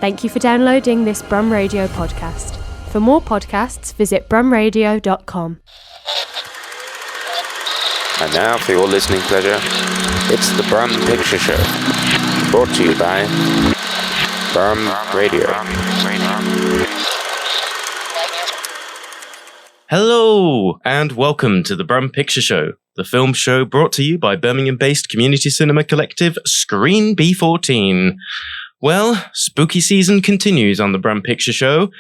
Thank you for downloading this Brum Radio podcast. For more podcasts, visit brumradio.com. And now, for your listening pleasure, it's the Brum Picture Show, brought to you by Brum Radio. Hello, and welcome to the Brum Picture Show, the film show brought to you by Birmingham-based community cinema collective Screen B14. Well, spooky season continues on the Brum Picture Show,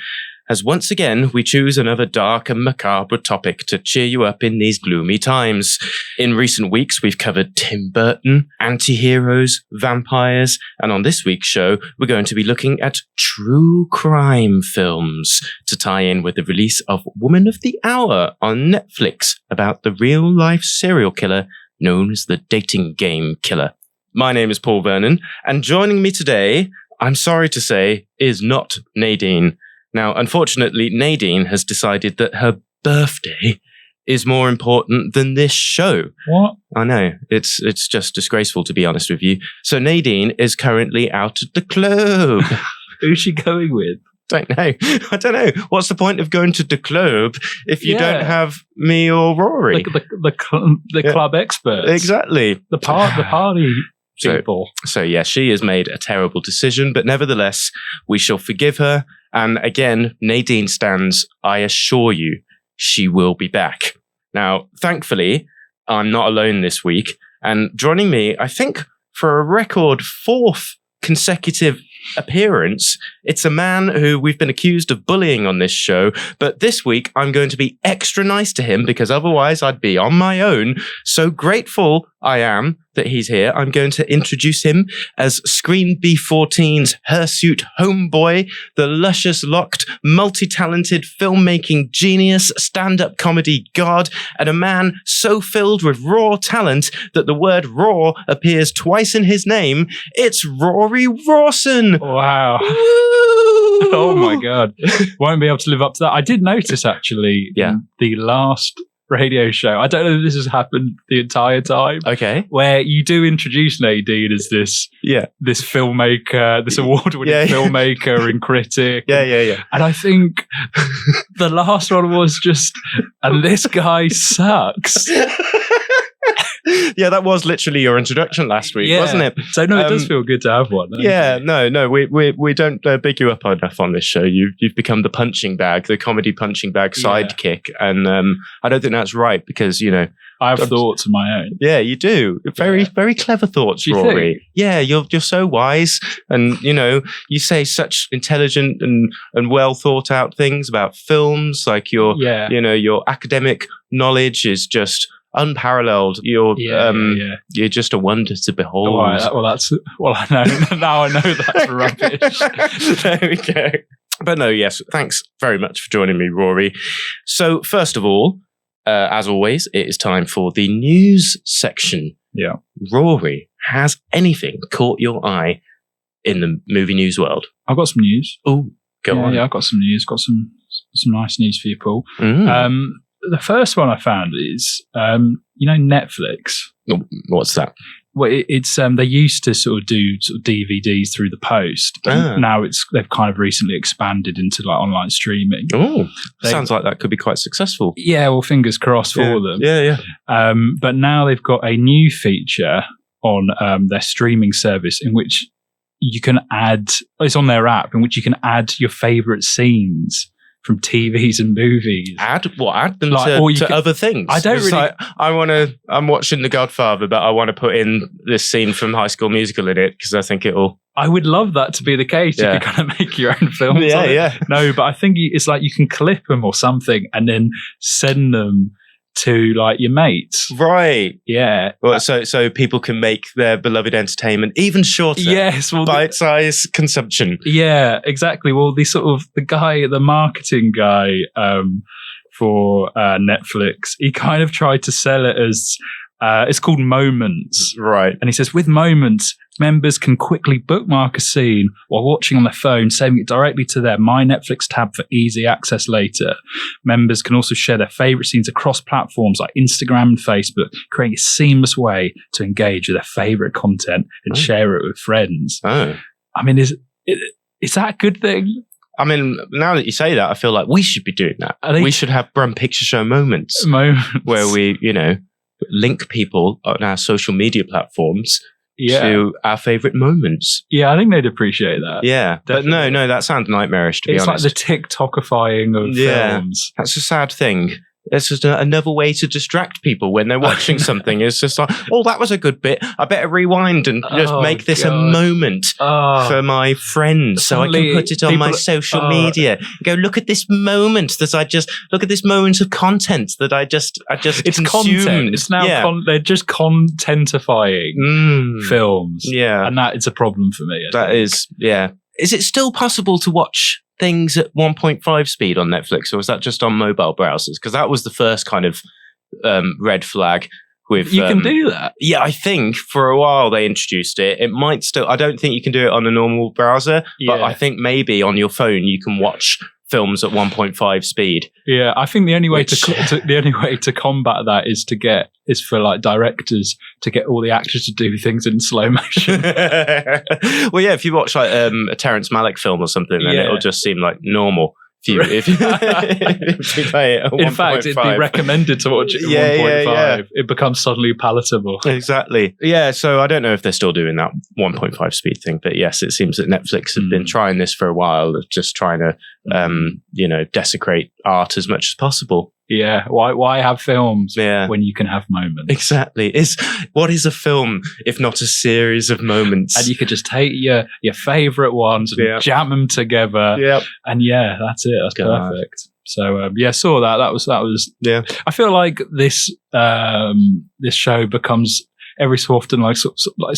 as once again we choose another dark and macabre topic to cheer you up in these gloomy times. In recent weeks, we've covered Tim Burton, anti-heroes, vampires, and on this week's show, we're going to be looking at true crime films to tie in with the release of Woman of the Hour on Netflix about the real-life serial killer known as the dating game killer. My name is Paul Vernon, and joining me today, I'm sorry to say, is not Nadine. Now, unfortunately, Nadine has decided that her birthday is more important than this show. What? I know. It's just disgraceful, to be honest with you. So Nadine is currently out at the club. Who's she going with? I don't know. What's the point of going to the club if you don't have me or Rory? The club experts. Exactly. The party people. So yeah, she has made a terrible decision, but nevertheless, we shall forgive her. And again, Nadine stands, I assure you, she will be back. Now, thankfully, I'm not alone this week. And joining me, I think, for a record 4th consecutive appearance, it's a man who we've been accused of bullying on this show, but this week I'm going to be extra nice to him because otherwise I'd be on my own. So grateful I am that he's here. I'm going to introduce him as Screen B14's hirsute homeboy, the luscious locked, multi-talented filmmaking genius, stand-up comedy god, and a man so filled with raw talent that the word raw appears twice in his name. It's Rory Rawson. Wow. Oh my God. Won't be able to live up to that. I did notice actually in the last radio show, I don't know if this has happened the entire time. Okay. Where you do introduce Nadine as this filmmaker, this award-winning filmmaker and critic. Yeah. And I think the last one was just, and this guy sucks. Yeah, that was literally your introduction last week, wasn't it? So no, it does feel good to have one. No, we don't big you up enough on this show. You've become the punching bag, the comedy punching bag sidekick, and I don't think that's right because I have thoughts of my own. Yeah, you do. Very clever thoughts, Rory. Think? Yeah, you're so wise, and you say such intelligent and well thought out things about films. Like your academic knowledge is just unparalleled. You're just a wonder to behold. Oh, right. I know now. I know that's rubbish. There we go. But no, yes, thanks very much for joining me, Rory. So first of all, as always, it is time for the news section. Yeah, Rory, has anything caught your eye in the movie news world? I've got some news. Oh, go on. Yeah, I've got some news. Got some nice news for you, Paul. The first one I found is, Netflix. What's that? Well, it's they used to sort of do DVDs through the post, but now they've kind of recently expanded into like online streaming. Oh, sounds like that could be quite successful. Yeah, well, fingers crossed for them. Yeah. But now they've got a new feature on their streaming service in which you can add. It's on their app in which you can add your favourite scenes from TVs and movies. Add them to other things. I don't really. I'm watching The Godfather, but I want to put in this scene from High School Musical in it because I think it'll. I would love that to be the case. Yeah. You could kind of make your own films. Yeah. No, but I think it's like you can clip them or something and then send them to like your mates. Right. Yeah. Well, so people can make their beloved entertainment even shorter. Yes. Well, bite-size consumption. Yeah, exactly. Well, the marketing guy for Netflix, he kind of tried to sell it as it's called Moments. Right. And he says, with Moments, members can quickly bookmark a scene while watching on their phone, saving it directly to their My Netflix tab for easy access later. Members can also share their favourite scenes across platforms like Instagram and Facebook, creating a seamless way to engage with their favourite content and share it with friends. Oh. I mean, Is that a good thing? I mean, now that you say that, I feel like we should be doing that. We should have Brum Picture Show moments where we, link people on our social media platforms to our favourite moments. Yeah, I think they'd appreciate that. Yeah, definitely. But no, that sounds nightmarish, to be honest. It's like the TikTokifying of films. That's a sad thing. It's just another way to distract people when they're watching something. It's just like, oh, that was a good bit. I better rewind and just make this a moment for my friends so I can put it on my social media. Go, look at this moment look at this moment of content that I just it's consumed. Content. It's now they're just contentifying films. Yeah. And that is a problem for me. I think. Is it still possible to watch things at 1.5 speed on Netflix, or is that just on mobile browsers? Because that was the first kind of red flag. With you can do that. Yeah, I think for a while they introduced it. It might still. I don't think you can do it on a normal browser, but I think maybe on your phone you can watch films at 1.5 speed. Yeah, I think the only way to combat that is for like directors to get all the actors to do things in slow motion. Well, yeah, if you watch like a Terrence Malick film or something, then it'll just seem like normal. If you play it at 1.5. In fact, it'd be recommended to watch it at 1.5. Yeah. It becomes suddenly palatable. Exactly. Yeah, so I don't know if they're still doing that 1.5 speed thing, but yes, it seems that Netflix have been trying this for a while, of just trying to, desecrate art as much as possible. Yeah, why have films when you can have moments? Exactly. What is a film if not a series of moments? And you could just take your favourite ones and jam them together. Yep. And that's it. That's perfect. So saw that. That was. Yeah. I feel like this show becomes every so often like sort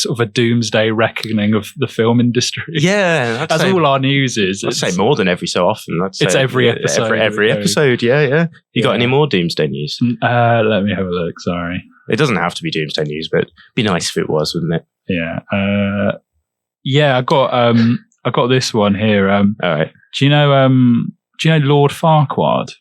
of a doomsday reckoning of the film industry. Yeah, that's all our news is. I'd say more than every so often. It's every episode. Every episode. Yeah. You got any more doomsday news? Let me have a look. Sorry, it doesn't have to be doomsday news, but it'd be nice if it was, wouldn't it? Yeah. I got this one here. All right. Do you know Lord Farquaad?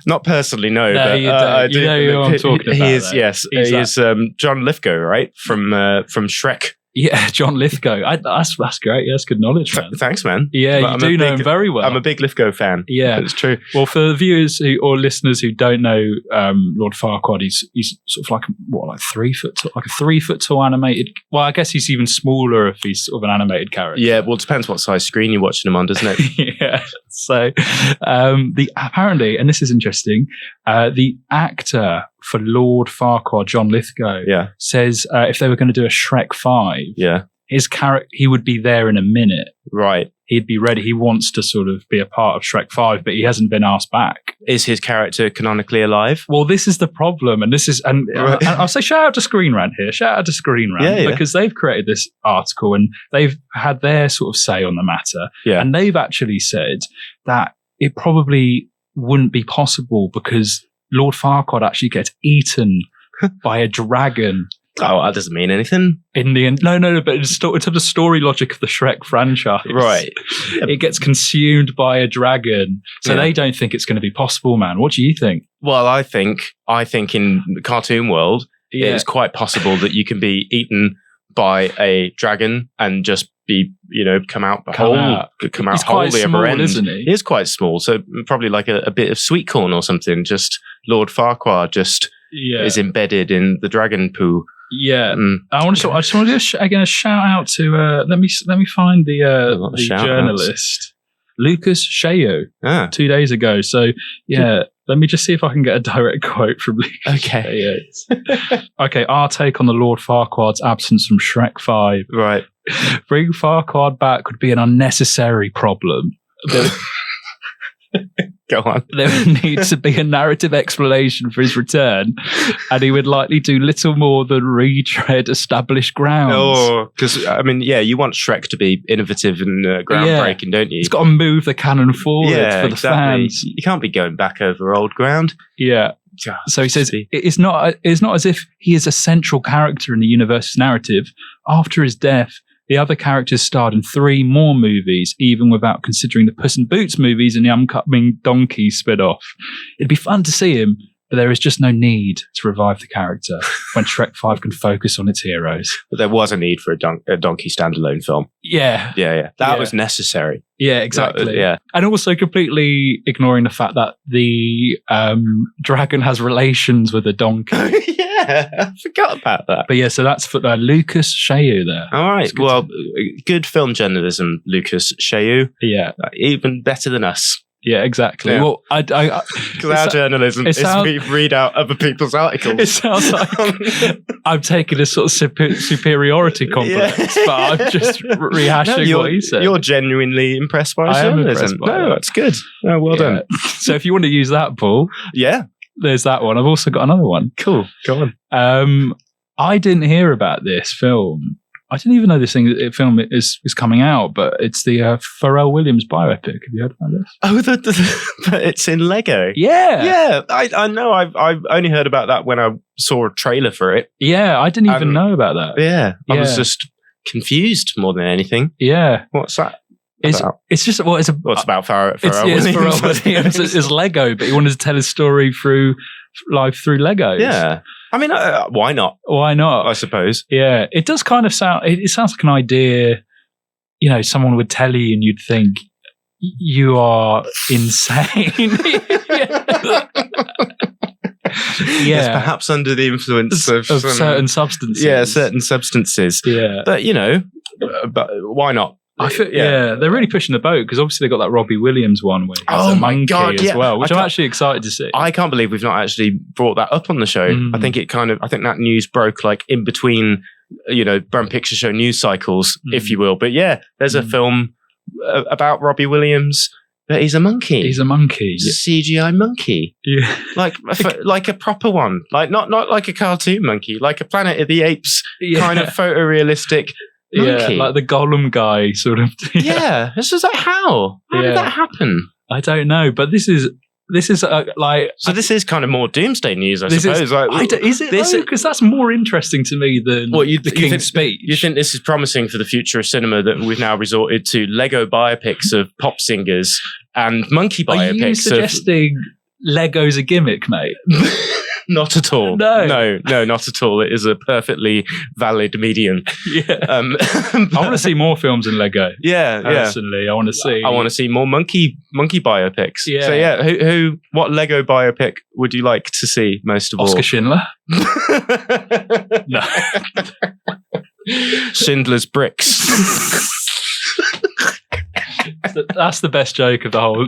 Not personally, no. No, but, you don't. I do. You know who I'm talking about. He is, yes. He is John Lithgow, right? From Shrek. Yeah, John Lithgow. That's great. Yeah, that's good knowledge, man. Thanks, man. Yeah, you do know him very well. I'm a big Lithgow fan. Yeah, it's true. Well, for the viewers or listeners who don't know Lord Farquaad, he's sort of like a 3 foot, like a 3 foot tall animated. Well, I guess he's even smaller if he's sort of an animated character. Yeah, well, it depends what size screen you're watching him on, doesn't it? Yeah. So, apparently, and this is interesting, the actor for Lord Farquaad, John Lithgow, says if they were going to do a Shrek 5, his character, he would be there in a minute. Right. He'd be ready. He wants to sort of be a part of Shrek 5, but he hasn't been asked back. Is his character canonically alive? Well, this is the problem. And this is, and I'll say shout out to Screen Rant here. Shout out to Screen Rant because they've created this article and they've had their sort of say on the matter. Yeah. And they've actually said that it probably wouldn't be possible because Lord Farquaad actually gets eaten by a dragon. Oh, that doesn't mean anything. In the end, no, but in terms of story logic of the Shrek franchise, right? It gets consumed by a dragon, so they don't think it's going to be possible, man. What do you think? Well, I think in the cartoon world, it's quite possible that you can be eaten by a dragon and just be, come out whole the upper end. Isn't he? He is quite small, so probably like a bit of sweet corn or something. Just Lord Farquaad is embedded in the dragon poo. Yeah, I just want to do again a shout out to let me find the journalist Lucas Shayo 2 days ago. So let me just see if I can get a direct quote from Lucas. Okay. Okay, our take on the Lord Farquaad's absence from Shrek 5. Right. Bring Farquaad back would be an unnecessary problem. Go on. There would need to be a narrative explanation for his return, and he would likely do little more than retread established grounds. Oh, because, you want Shrek to be innovative and groundbreaking, don't you? He's got to move the canon forward for the fans. You can't be going back over old ground. Yeah. So he says, it's not as if he is a central character in the universe's narrative. After his death, the other characters starred in 3 more movies, even without considering the Puss in Boots movies and the upcoming Donkey spin-off. It'd be fun to see him, but there is just no need to revive the character when Shrek 5 can focus on its heroes. But there was a need for a donkey standalone film. Yeah. That was necessary. Yeah, exactly. Yeah. And also completely ignoring the fact that the dragon has relations with a donkey. Yeah, I forgot about that. But yeah, so that's for Lucas Chailloux there. All right. Well, good film journalism, Lucas Chailloux. Yeah. Even better than us. Yeah, exactly. Yeah. Well, Because our journalism is we read out other people's articles. It sounds like I'm taking a sort of superiority complex, but I'm just rehashing what he said. You're genuinely impressed by his I am journalism. impressed by that. That's good. Oh, well done. So if you want to use that, Paul, there's that one. I've also got another one. Cool. Go on. I didn't hear about this film. I didn't even know this film is coming out, but it's the Pharrell Williams biopic. Have you heard about this? Oh, but it's in Lego. Yeah. I know. I've only heard about that when I saw a trailer for it. Yeah, I didn't even know about that. Yeah, I was just confused more than anything. Yeah, what's that? It's just it's about Pharrell Williams. Pharrell Williams. It's Lego, but he wanted to tell his story through Legos. Yeah. I mean, why not? Why not? I suppose. Yeah. It does kind of sound, it sounds like an idea, someone would tell you and you'd think, you are insane. Yes, perhaps under the influence of certain substances. Yeah, certain substances. Yeah. But, but why not? I feel, they're really pushing the boat because obviously they got that Robbie Williams one where he's a monkey as well, which I'm actually excited to see. I can't believe we've not actually brought that up on the show. I think that news broke like in between, Brum Picture Show news cycles, if you will. But yeah, there's a film about Robbie Williams. But he's a monkey. He's a monkey. He's a CGI monkey. Yeah. Like a proper one. Like not like a cartoon monkey, like a Planet of the Apes kind of photorealistic monkey. Yeah, like the Gollum guy sort of. Yeah. It's just like, how did that happen? I don't know, but this is like. So this is kind of more doomsday news, I suppose. Is it? Because that's more interesting to me than the King's Speech. You think this is promising for the future of cinema that we've now resorted to Lego biopics of pop singers and monkey biopics? Are you suggesting Lego's a gimmick, mate? Not at all. No, not at all. It is a perfectly valid medium. Yeah. I want to see more films in Lego. Yeah, personally, I want to see more monkey biopics. Yeah. So yeah, what Lego biopic would you like to see most of all? Oscar Schindler. No. Schindler's Bricks. That's the best joke of the whole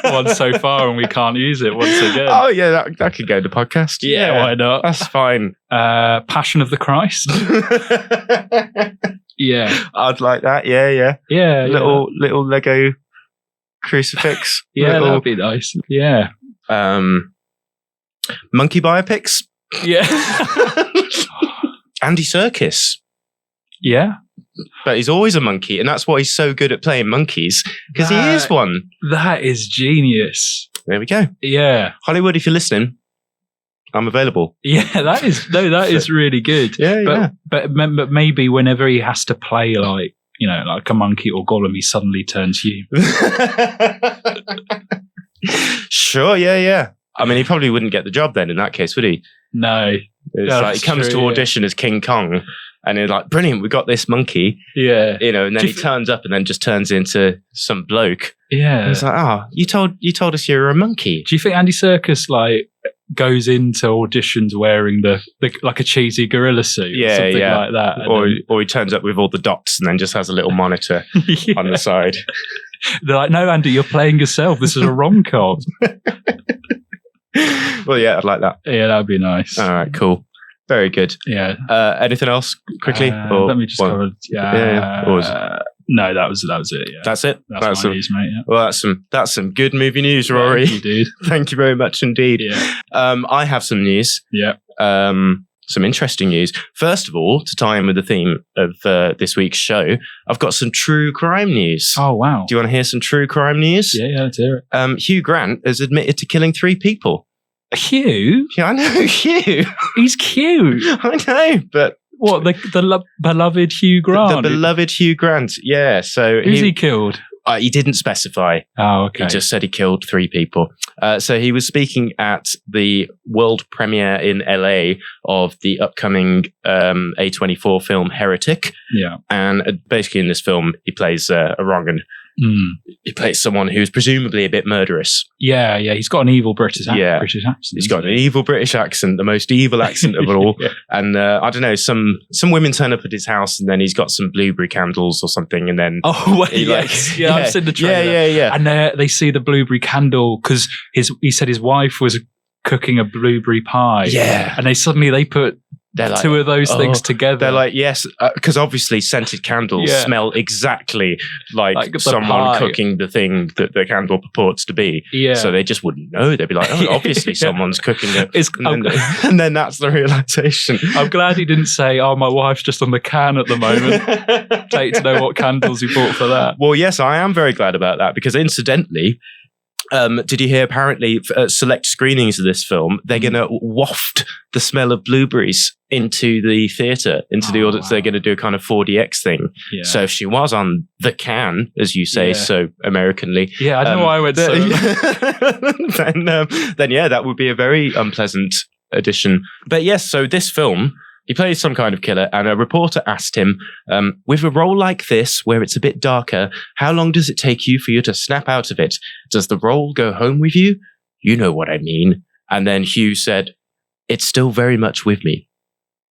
one so far, and we can't use it once again. Oh yeah, that could go to podcast. Yeah, why not? That's fine. Passion of the Christ. Yeah, I'd like that. Yeah. Little Lego crucifix. Yeah, that'd be nice. Yeah. Monkey biopics. Yeah. Andy Serkis. Yeah. But he's always a monkey, and that's why he's so good at playing monkeys, because he is one. That is genius. There we go. Yeah. Hollywood, if you're listening, I'm available. Yeah, that is really good. Yeah, But maybe whenever he has to play like a monkey or Gollum, he suddenly turns human. Sure, yeah. I mean, he probably wouldn't get the job then in that case, would he? No. It's like he comes to audition as King Kong, and he's like, brilliant, we got this monkey. Yeah. And then he turns up and then just turns into some bloke. Yeah. And it's like, you told us you were a monkey. Do you think Andy Serkis goes into auditions wearing the like a cheesy gorilla suit or something like that? Or he turns up with all the dots and then just has a little monitor on the side. They're like, no, Andy, you're playing yourself. This is a rom-com. Well, yeah, I'd like that. Yeah, that'd be nice. All right, cool. Very good. Yeah. Anything else quickly? Let me just cover. No, that was it. Yeah. That's it. That's my news, mate. Yeah. Well, that's some good movie news, Rory. Thank you, dude. Thank you very much indeed. Yeah. I have some news. Yeah. Some interesting news. First of all, to tie in with the theme of this week's show, I've got some true crime news. Oh, wow. Do you want to hear some true crime news? Yeah, let's hear it. Hugh Grant has admitted to killing 3 people. Hugh? Yeah, I know, Hugh. He's cute. I know, but... What, the beloved Hugh Grant? The beloved Hugh Grant, yeah. So Who's he killed? He didn't specify. Oh, okay. He just said he killed 3 people. So he was speaking at the world premiere in LA of the upcoming A24 film Heretic. Yeah. And basically in this film, he plays a Rongan. He plays someone who's presumably a bit murderous. Yeah. He's got an evil British accent. He's got an evil British accent, the most evil accent of all. Yeah. And I don't know, some women turn up at his house, and then he's got some blueberry candles or something, and then I've seen the trailer. Yeah. And they see the blueberry candle because he said his wife was cooking a blueberry pie. Yeah. And they put two of those things together. They're like, yes, because obviously scented candles smell exactly like someone pie. cooking the thing that the candle purports to be. Yeah. So they just wouldn't know. They'd be like, oh, obviously someone's cooking it. And then that's the realization. I'm glad he didn't say, oh, my wife's just on the can at the moment. Take to know what candles he bought for that. Well, yes, I am very glad about that, because incidentally, did you hear apparently select screenings of this film, they're going to waft the smell of blueberries into the theatre, into the audience. Wow. They're going to do a kind of 4DX thing. Yeah. So if she was on the can, as you say so Americanly. Yeah, I don't know why I went so. then yeah, that would be a very unpleasant addition. But yes, so this film, he plays some kind of killer, and a reporter asked him, with a role like this, where it's a bit darker, how long does it take you for you to snap out of it? Does the role go home with you? You know what I mean. And then Hugh said, it's still very much with me.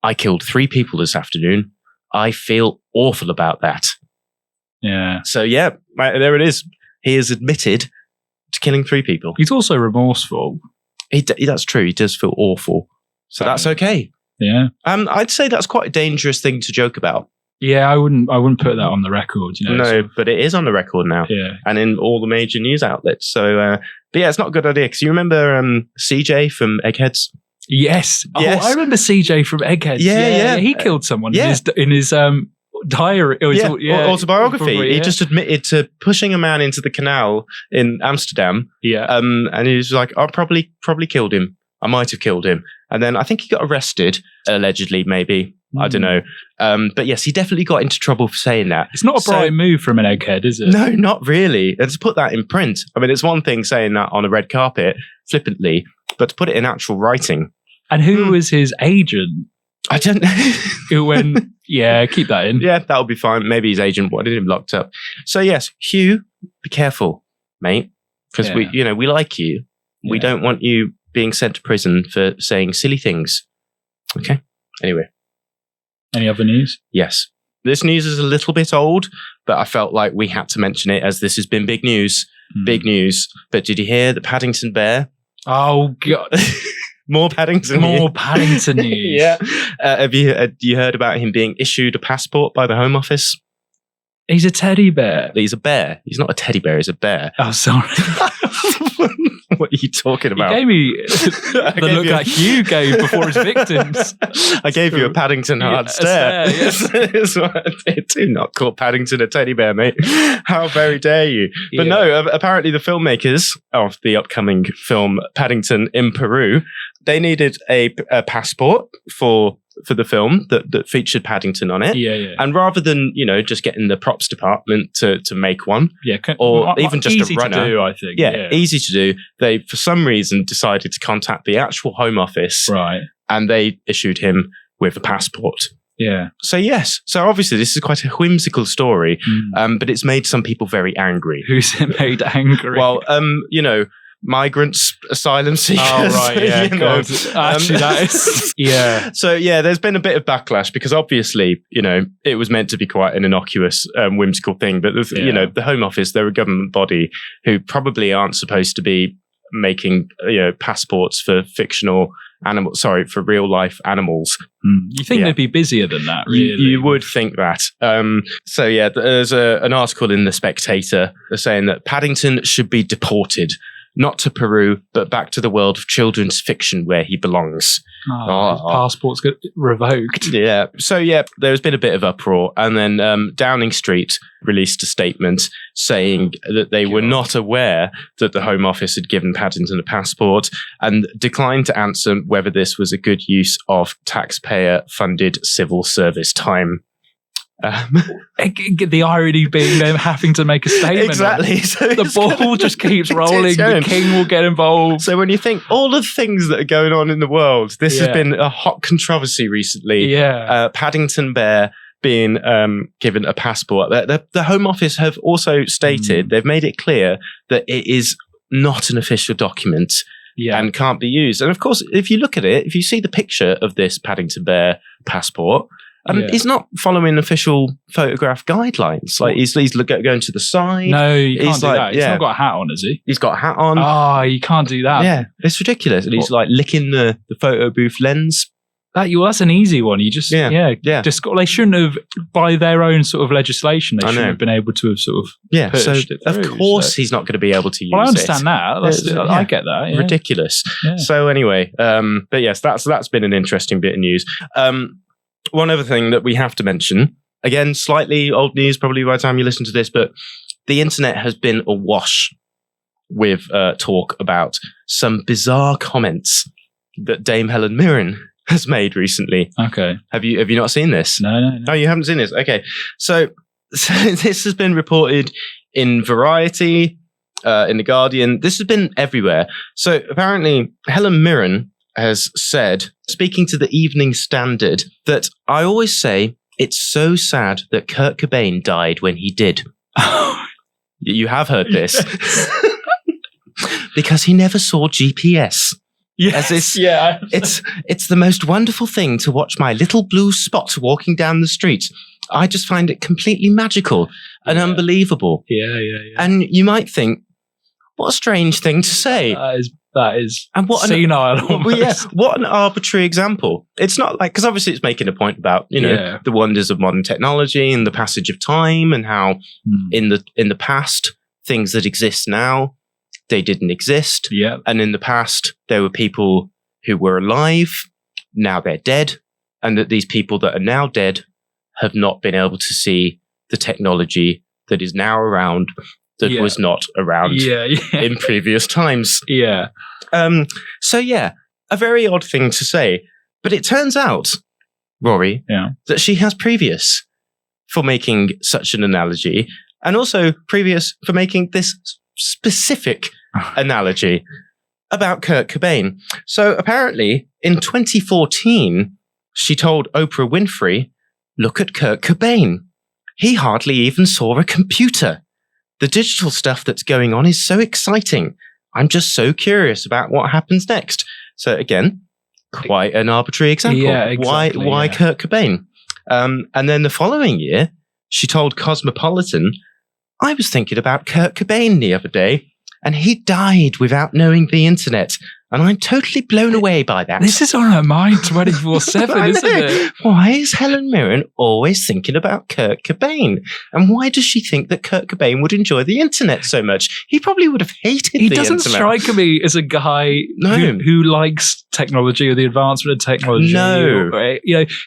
I killed 3 people this afternoon. I feel awful about that. Yeah. So yeah, there it is. He has admitted to killing 3 people. He's also remorseful. That's true. He does feel awful. So that's okay. Yeah. I'd say that's quite a dangerous thing to joke about. Yeah, I wouldn't put that on the record, No, but it is on the record now. Yeah. And in all the major news outlets. So, but yeah, it's not a good idea. Because you remember CJ from Eggheads? Yes. Yes. Oh, I remember CJ from Eggheads. Yeah. He killed someone in his diary. Autobiography. He just admitted to pushing a man into the canal in Amsterdam. Yeah. And he was like, I probably killed him. I might have killed him. And then I think he got arrested, allegedly, maybe. I don't know. But yes, he definitely got into trouble for saying that. It's not a bright move from an egghead, is it? No, not really. And to put that in print, I mean, it's one thing saying that on a red carpet, flippantly, but to put it in actual writing. And who was his agent? I don't know. Who went, keep that in. Yeah, that'll be fine. Maybe his agent wanted him locked up. So yes, Hugh, be careful, mate. Because we like you. Yeah. We don't want you being sent to prison for saying silly things. Okay. Anyway. Any other news? Yes. This news is a little bit old, but I felt like we had to mention it as this has been big news. Big news. But did you hear the Paddington Bear? Oh, God. More Paddington news. Yeah. Have you heard about him being issued a passport by the Home Office? He's a teddy bear. He's a bear. He's not a teddy bear. He's a bear. Oh, sorry. What are you talking about? You gave me the look like Hugh gave before his victims. I gave you a Paddington hard stare. Do not call Paddington a teddy bear, mate. How very dare you? But no, apparently the filmmakers of the upcoming film Paddington in Peru, they needed a passport for the film that featured Paddington on it. Yeah. And rather than, just getting the props department to make one, or even just easy a runner. To do, I think. Yeah, easy to do. They, for some reason, decided to contact the actual Home Office. Right. And they issued him with a passport. Yeah. So yes. So obviously this is quite a whimsical story, but it's made some people very angry. Who's it made angry? Well, migrants, asylum seekers. Oh, right, yeah. God. Actually, that is... Yeah. So, there's been a bit of backlash because obviously, it was meant to be quite an innocuous, whimsical thing. But, the Home Office, they're a government body who probably aren't supposed to be making, passports for fictional animals, for real life animals. You think they'd be busier than that, really? You would think that. There's an article in The Spectator saying that Paddington should be deported. Not to Peru, but back to the world of children's fiction where he belongs. His passport's got revoked. Yeah. So, there's been a bit of uproar. And then Downing Street released a statement saying that they were not aware that the Home Office had given Paddington a passport and declined to answer whether this was a good use of taxpayer-funded civil service time. The irony being them having to make a statement. Exactly. So The ball just keeps rolling. The king will get involved. So when you think all the things that are going on in the world, this has been a hot controversy recently. Yeah. Paddington Bear being given a passport. The Home Office have also stated, they've made it clear that it is not an official document and can't be used. And of course, if you look at it, if you see the picture of this Paddington Bear passport, he's not following official photograph guidelines. Like he's going to the side. No, you can't do that. He's not got a hat on, has he? He's got a hat on. Oh, you can't do that. Yeah, it's ridiculous. And he's like licking the photo booth lens. That's an easy one. You just they shouldn't have, by their own sort of legislation, they shouldn't have been able to have sort of pushed it through. Of course he's not going to be able to use it. Well, I understand that. I get that. Yeah. Ridiculous. Yeah. So anyway, but yes, that's been an interesting bit of news. One other thing that we have to mention, again, slightly old news probably by the time you listen to this, but the internet has been awash with talk about some bizarre comments that Dame Helen Mirren has made recently. Okay. Have you not seen this? No. Oh, you haven't seen this? Okay. So this has been reported in Variety, in The Guardian. This has been everywhere. So apparently Helen Mirren has said, speaking to the Evening Standard, that I always say it's so sad that Kurt Cobain died when he did. You have heard this. Because he never saw GPS. Yes, it's the most wonderful thing to watch my little blue spot walking down the street. I just find it completely magical and unbelievable. Yeah. And you might think, what a strange thing to say. That is and what senile. What an arbitrary example. It's not like, because obviously it's making a point about the wonders of modern technology and the passage of time and how in the past things that exist now, they didn't exist. Yeah. And in the past, there were people who were alive, now they're dead, and that these people that are now dead have not been able to see the technology that is now around that was not around in previous times. Yeah. So a very odd thing to say. But it turns out, Rory, that she has previous for making such an analogy, and also previous for making this specific analogy about Kurt Cobain. So apparently in 2014, she told Oprah Winfrey, "Look at Kurt Cobain. He hardly even saw a computer. The digital stuff that's going on is so exciting. I'm just so curious about what happens next." So again, quite an arbitrary example. Yeah, exactly, Why Kurt Cobain? And then the following year, she told Cosmopolitan, "I was thinking about Kurt Cobain the other day, and he died without knowing the internet. And I'm totally blown away by that." This is on her mind 24/7, isn't it? Why is Helen Mirren always thinking about Kurt Cobain? And why does she think that Kurt Cobain would enjoy the internet so much? He probably would have hated the internet. He doesn't strike me as a guy who likes technology or the advancement of technology. No.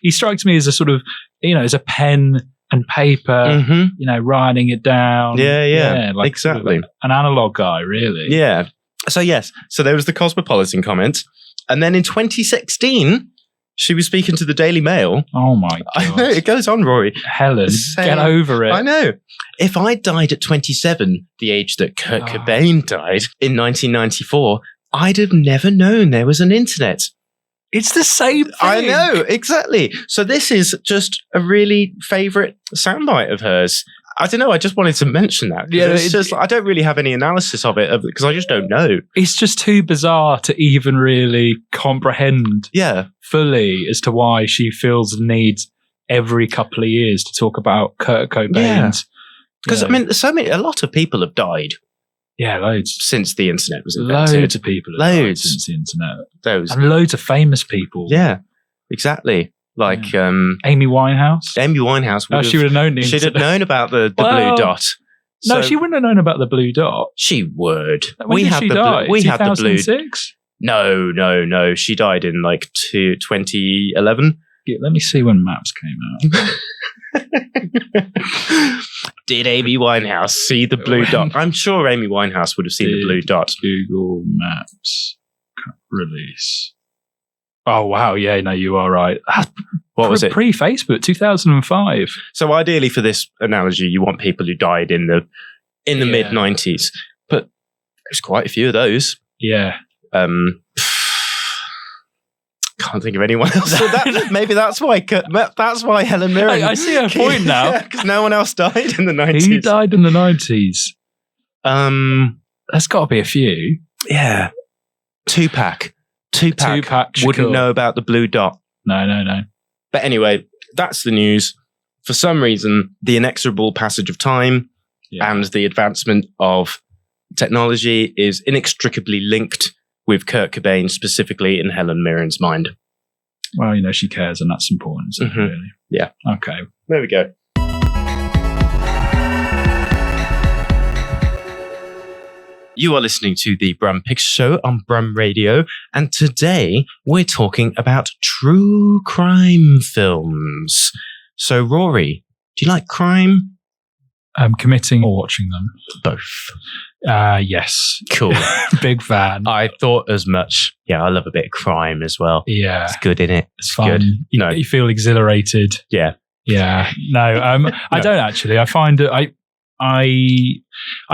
He strikes me as a sort of, as a pen and paper, writing it down. Yeah, like exactly. Sort of an analog guy, really. Yeah. So yes, so there was the Cosmopolitan comment. And then in 2016, she was speaking to the Daily Mail. Oh my God. I know, it goes on, Rory. Helen, get over it. I know. "If I died at 27, the age that Kurt Cobain died in 1994, I'd have never known there was an internet." It's the same thing. I know, exactly. So this is just a really favourite soundbite of hers. I don't know, I just wanted to mention that. Yeah, it's just, I don't really have any analysis of it because I just don't know. It's just too bizarre to even really comprehend fully as to why she feels the need every couple of years to talk about Kurt Cobain's. Because, a lot of people have died. Yeah, loads. Since the internet was invented. Loads of people have died since the internet. And loads of famous people. Yeah, exactly. Like Amy Winehouse. Amy Winehouse. She would have known the internet. She'd have known about the blue dot. No, she wouldn't have known about the blue dot. She would. When did she die? We had the blue. 2006? No. She died in 2011. Yeah, let me see when Maps came out. Did Amy Winehouse see the blue dot? I'm sure Amy Winehouse would have seen the blue dot. Google Maps release. Oh, wow. Yeah, no, you are right. What was it? Pre-Facebook, 2005. So ideally for this analogy, you want people who died in the mid-90s. But there's quite a few of those. Yeah. Can't think of anyone else. So maybe that's why Helen Mirren. I see her point now. Because no one else died in the 90s. Who died in the 90s? There's got to be a few. Yeah. Tupac Shakur. wouldn't know about the blue dot. No. But anyway, that's the news. For some reason, the inexorable passage of time and the advancement of technology is inextricably linked with Kurt Cobain, specifically in Helen Mirren's mind. Well, she cares, and that's important, isn't it, really? Yeah. Okay. There we go. You are listening to the Brum Picture Show on Brum Radio, and today we're talking about true crime films. So, Rory, do you like crime? Committing or watching them? Both. Yes. Cool. Big fan. I thought as much. Yeah, I love a bit of crime as well. Yeah. It's good, innit? It's fun. Good. You feel exhilarated. Yeah. Yeah. No, I don't actually. I find it... I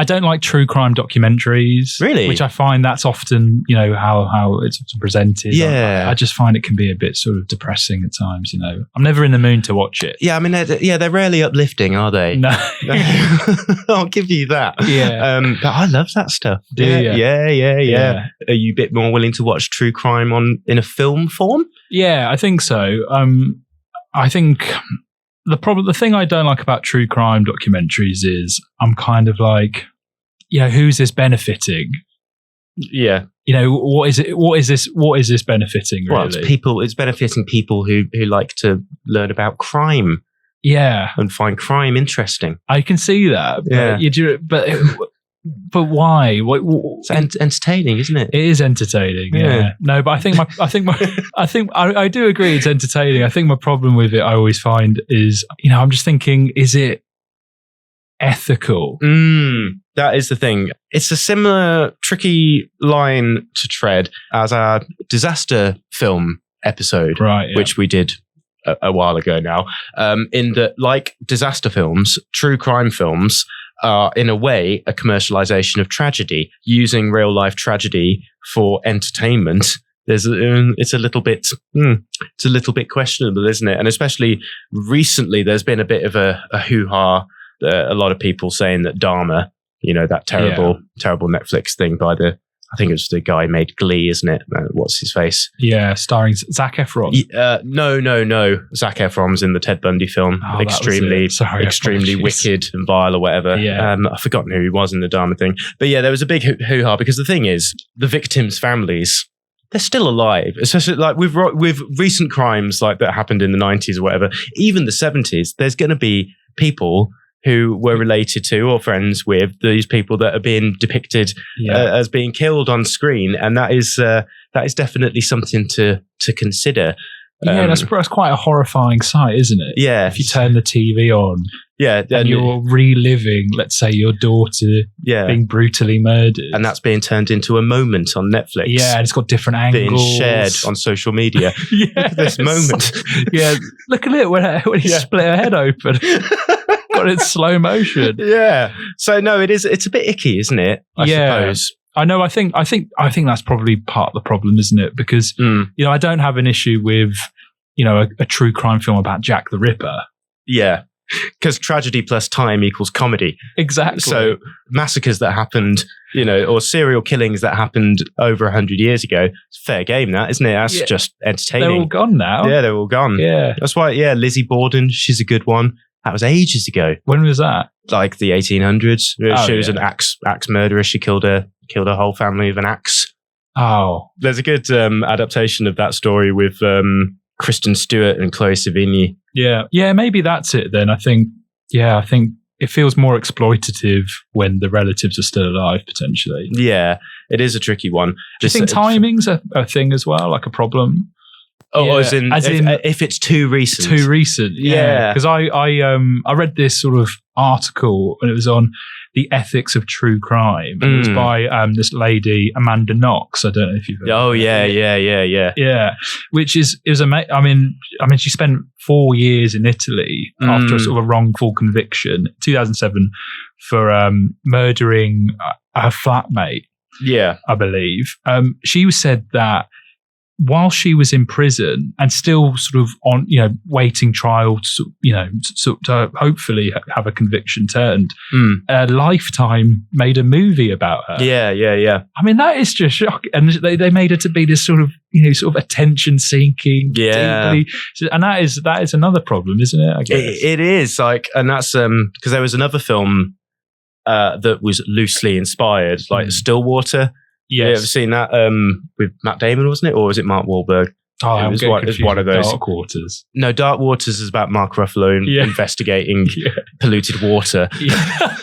don't like true crime documentaries. Really? Which I find that's often, how it's often presented. Yeah. I just find it can be a bit sort of depressing at times, I'm never in the mood to watch it. Yeah, I mean, they're rarely uplifting, are they? No. I'll give you that. Yeah. But I love that stuff. Do you? Yeah. Are you a bit more willing to watch true crime in a film form? Yeah, I think so. I think... The thing I don't like about true crime documentaries is I'm kind of like, who's this benefiting? Yeah. What is this benefiting, really? Well, it's benefiting people who like to learn about crime. Yeah. And find crime interesting. I can see that. But why? It's entertaining, isn't it? It is entertaining. Yeah. No, but I do agree it's entertaining. I think my problem with it, I always find is, I'm just thinking, is it ethical? That is the thing. It's a similar tricky line to tread as our disaster film episode, right? Yeah. Which we did a while ago now. In that, like disaster films, true crime films are in a way a commercialization of tragedy, using real life tragedy for entertainment. It's a little bit questionable, isn't it? And especially recently, there's been a bit of a hoo-ha. A lot of people saying that Dahmer, that terrible Netflix thing by I think it was the guy who made Glee, isn't it? What's his face? Yeah, starring Zac Efron. No. Zac Efron's in the Ted Bundy film. Extremely wicked and vile or whatever. Yeah. I've forgotten who he was in the Dahmer thing. But yeah, there was a big hoo-ha because the thing is, the victims' families, they're still alive. Especially like with recent crimes like that happened in the 90s or whatever, even the 70s, there's going to be people who were related to or friends with these people that are being depicted as being killed on screen, and that is definitely something to consider. Yeah, that's quite a horrifying sight, isn't it? Yeah, if you turn the TV on, and you're reliving, let's say, your daughter being brutally murdered, and that's being turned into a moment on Netflix. Yeah, and it's got different angles being shared on social media. This moment. Yeah, look at it when he split her head open. Got it in slow motion. Yeah. So no, it's a bit icky, isn't it? I suppose. I know. I think that's probably part of the problem, isn't it? Because I don't have an issue with a true crime film about Jack the Ripper. Yeah. Because tragedy plus time equals comedy. Exactly. So massacres that happened, or serial killings that happened over 100 years ago, it's fair game, that, isn't it? That's just entertaining. They're all gone now. Yeah, they're all gone. Yeah. That's why, Lizzie Borden, she's a good one. That was ages ago. When was that? Like the 1800s. She was an axe murderer. She killed her whole family with an axe. Oh. There's a good adaptation of that story with Kristen Stewart and Chloe Sevigny. Yeah. Yeah, maybe that's it then. I think it feels more exploitative when the relatives are still alive, potentially. Yeah, it is a tricky one. Do you think timing's a thing as well, like a problem? Oh, as in if it's too recent. Too recent, yeah. Because I read this sort of article and it was on The Ethics of True Crime. It was by this lady, Amanda Knox. I don't know if you've heard of her. Yeah, which is I mean, she spent 4 years in Italy after a sort of a wrongful conviction, 2007, for murdering her flatmate. Yeah, I believe. She said that while she was in prison and still sort of on, waiting trial to hopefully have a conviction turned, Lifetime made a movie about her. Yeah. I mean, that is just shocking. And they made her to be this sort of, sort of attention seeking. Yeah. Deeply, and that is another problem, isn't it? I guess It is like, and that's because there was another film that was loosely inspired, like Stillwater. Yes. You ever seen that with Matt Damon, wasn't it? Or was it Mark Wahlberg? Oh, it was one of those. Dark Waters. No, Dark Waters is about Mark Ruffalo investigating polluted water. Yeah.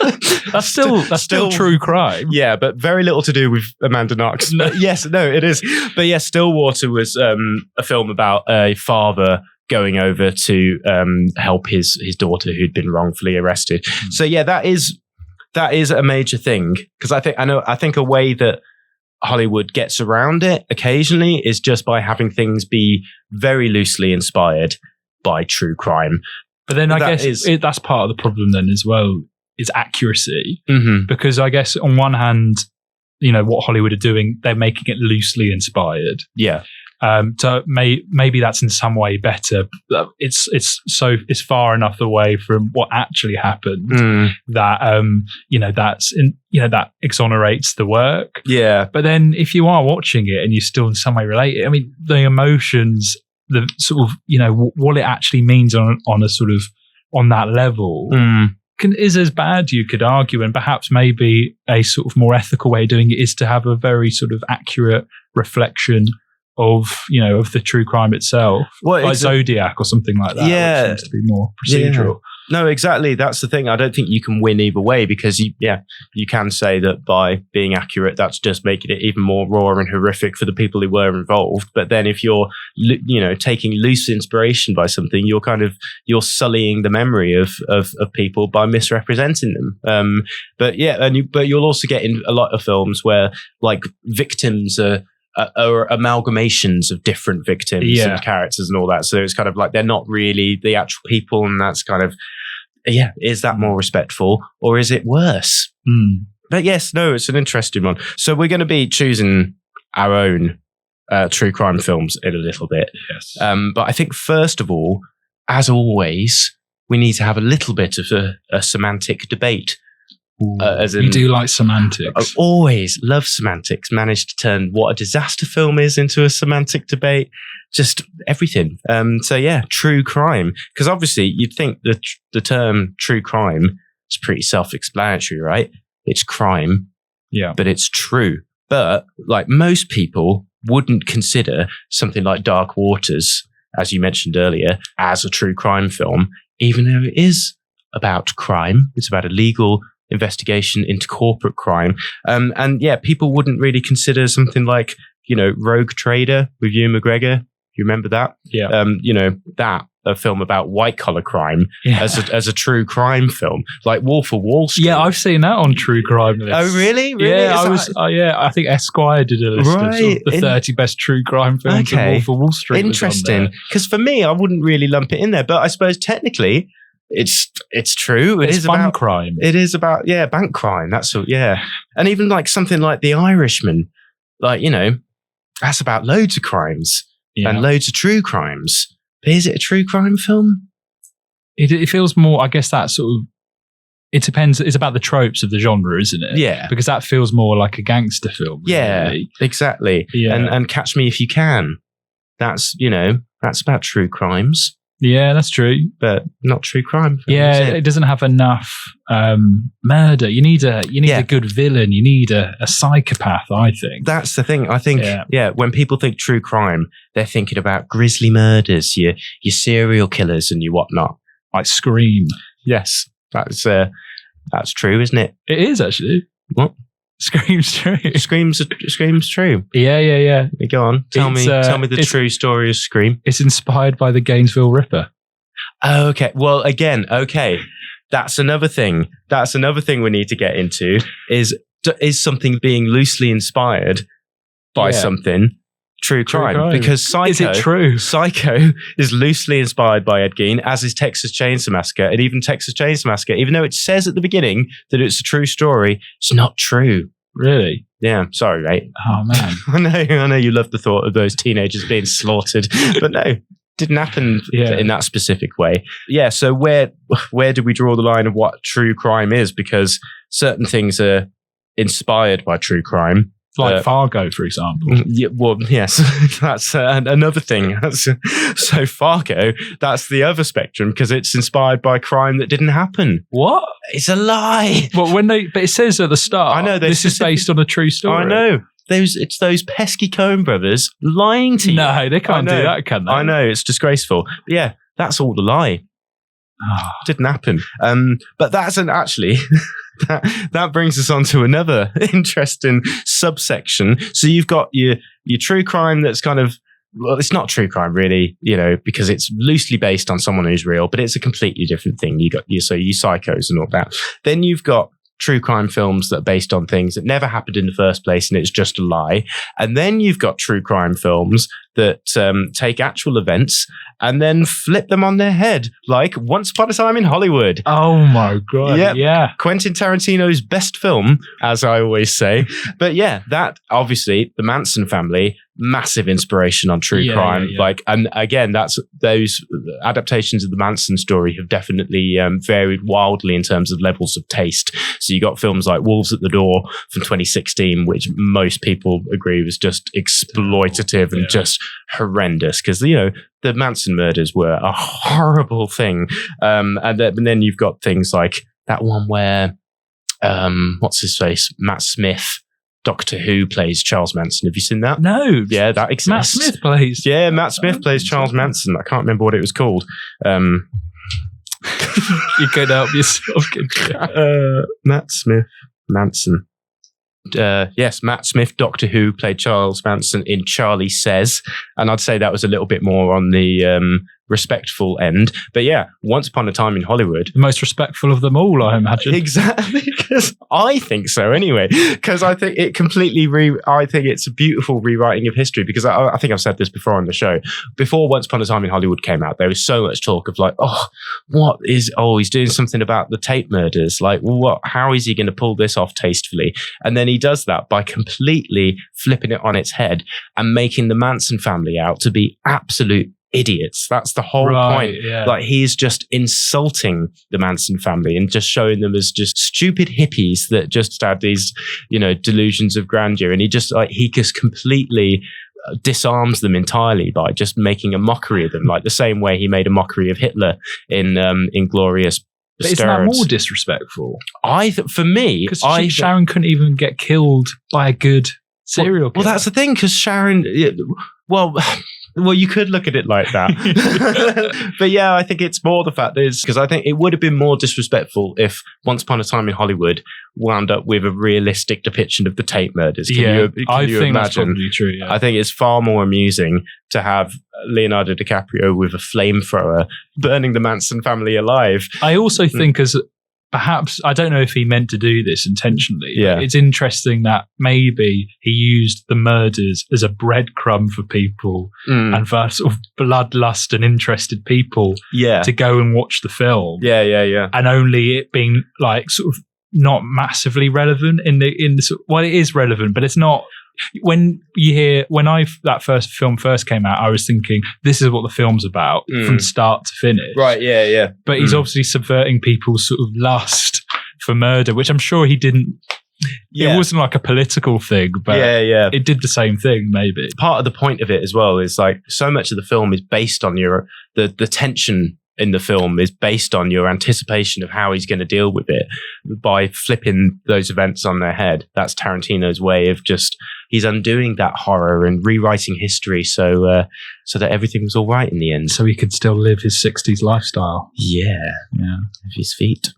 That's still true crime. Yeah, but very little to do with Amanda Knox. No, it is. But yeah, Stillwater was a film about a father going over to help his daughter who'd been wrongfully arrested. So yeah, that is a major thing, because I think a way that Hollywood gets around it occasionally is just by having things be very loosely inspired by true crime. But then I guess that's part of the problem then as well, is accuracy. Because I guess on one hand, what Hollywood are doing, they're making it loosely inspired. Yeah. So maybe that's in some way better. It's far enough away from what actually happened that that exonerates the work. Yeah. But then if you are watching it and you still in some way relate it, I mean, the emotions, the sort of what it actually means on a sort of on that level. Is as bad, you could argue, and perhaps maybe a sort of more ethical way of doing it is to have a very sort of accurate reflection of the true crime itself, like Zodiac or something like that. Yeah, which seems to be more procedural. Yeah. No, exactly. That's the thing. I don't think you can win either way, because you can say that by being accurate, that's just making it even more raw and horrific for the people who were involved. But then if you're taking loose inspiration by something, you're sullying the memory of people by misrepresenting them. But you'll also get in a lot of films where like victims are amalgamations of different victims and characters and all that. So it's kind of like they're not really the actual people, and that's kind of is that more respectful or is it worse? But yes, no, it's an interesting one. So we're going to be choosing our own true crime films in a little bit. Yes. But I think first of all, as always, we need to have a little bit of a semantic debate. You do like semantics. I always love semantics. Managed to turn what a disaster film is into a semantic debate. Just everything. So yeah, true crime. Because obviously you'd think the term true crime is pretty self-explanatory, right? It's crime. Yeah. But it's true. But like most people wouldn't consider something like Dark Waters, as you mentioned earlier, as a true crime film, even though it is about crime. It's about a legal investigation into corporate crime. And yeah, people wouldn't really consider something like, Rogue Trader with Ewan McGregor. You remember that? Yeah. That a film about white collar crime as a true crime film, like Wolf of Wall Street. Yeah, I've seen that on True Crime List. Oh, really? Yeah, I think Esquire did a list of sort of the 30 best true crime films, and Wolf of Wall Street. Interesting, because for me, I wouldn't really lump it in there, but I suppose technically it's true. It's about crime. It is about bank crime. That's all. Yeah, and even like something like The Irishman, like that's about loads of crimes and loads of true crimes. But is it a true crime film? It feels more, I guess, that sort of. It depends. It's about the tropes of the genre, isn't it? Yeah, because that feels more like a gangster film. Yeah, really. Exactly. Yeah, and Catch Me If You Can. That's that's about true crimes. Yeah, that's true, but not true crime. Yeah, it doesn't have enough murder. You need a good villain. You need a psychopath. I think that's the thing. I think when people think true crime, they're thinking about grisly murders, your serial killers, and your whatnot, like Scream. Yes, that's true, isn't it? It is actually. What? Scream's true. Scream's true. Yeah. Go on. Tell me the true story of Scream. It's inspired by the Gainesville Ripper. Oh, okay. Well, again, okay. that's another thing. That's another thing we need to get into is something being loosely inspired by something true crime. Because Psycho, is it true? Psycho is loosely inspired by Ed Gein, as is Texas Chainsaw Massacre. And even Texas Chainsaw Massacre, even though it says at the beginning that it's a true story, it's not true. Really? Yeah, sorry, mate. Oh, man. I know you love the thought of those teenagers being slaughtered, but no, didn't happen in that specific way. Yeah, so where do we draw the line of what true crime is? Because certain things are inspired by true crime. Like Fargo, for example. Yeah, well, yes, that's another thing. So Fargo, that's the other spectrum because it's inspired by crime that didn't happen. What? It's a lie. Well, but it says at the start, I know this is based on a true story. I know. It's those pesky Coen brothers lying to you. No, they can't do that, can they? I know, it's disgraceful. But yeah, that's all the lie. Oh. Didn't happen. But that's actually that brings us on to another interesting subsection. So you've got your true crime that's kind of, well, it's not true crime really, because it's loosely based on someone who's real, but it's a completely different thing. You got your psychos and all that. Then you've got true crime films that are based on things that never happened in the first place and it's just a lie. And then you've got true crime films that take actual events and then flip them on their head, like Once Upon a Time in Hollywood. Oh my God. Yep. Yeah. Quentin Tarantino's best film, as I always say. But yeah, that obviously, the Manson family, massive inspiration on true crime. Yeah. And again, those adaptations of the Manson story have definitely varied wildly in terms of levels of taste. So you got films like Wolves at the Door from 2016, which most people agree was just exploitative and just horrendous because, the Manson murders were a horrible thing. And then you've got things like that one where, what's his face? Matt Smith, Doctor Who, plays Charles Manson. Have you seen that? No. Yeah, that exists. Matt Smith plays. Yeah, Matt Smith plays Charles Manson. I can't remember what it was called. You could help yourself. Matt Smith, Manson. Yes, Matt Smith, Doctor Who, played Charles Manson in Charlie Says, and I'd say that was a little bit more on the respectful end. But yeah, Once Upon a Time in Hollywood, the most respectful of them all, I imagine. Exactly, because I think so anyway. Because I think it completely I think it's a beautiful rewriting of history. Because I think I've said this before on the show. Before Once Upon a Time in Hollywood came out, there was so much talk of like, he's doing something about the Tate murders. Like, what? How is he going to pull this off tastefully? And then he does that by completely flipping it on its head and making the Manson family out to be absolute idiots. That's the whole point. Yeah. Like, he's just insulting the Manson family and just showing them as just stupid hippies that just had these, delusions of grandeur. And he just completely disarms them entirely by just making a mockery of them, like the same way he made a mockery of Hitler in Inglourious But isn't that more disrespectful? For me, because Sharon couldn't even get killed by a good serial killer. Well, that's the thing, because Sharon. Well, you could look at it like that. But yeah, I think it's more the fact is because I think it would have been more disrespectful if Once Upon a Time in Hollywood wound up with a realistic depiction of the Tate murders. Can you imagine? That's probably true. Yeah. I think it's far more amusing to have Leonardo DiCaprio with a flamethrower burning the Manson family alive. I also think perhaps, I don't know if he meant to do this intentionally. Yeah. It's interesting that maybe he used the murders as a breadcrumb for people and for sort of bloodlust and interested people to go and watch the film. Yeah. And only it being like sort of not massively relevant in the well, it is relevant, but it's not. When that first film first came out, I was thinking this is what the film's about from start to finish. Right, yeah. But he's obviously subverting people's sort of lust for murder, which I'm sure he didn't. Yeah. It wasn't like a political thing, but it did the same thing, maybe. Part of the point of it as well is like so much of the film is based on the tension in the film is based on your anticipation of how he's going to deal with it by flipping those events on their head. That's Tarantino's way of he's undoing that horror and rewriting history so that everything was all right in the end. So he could still live his 60s lifestyle. Yeah. With his feet.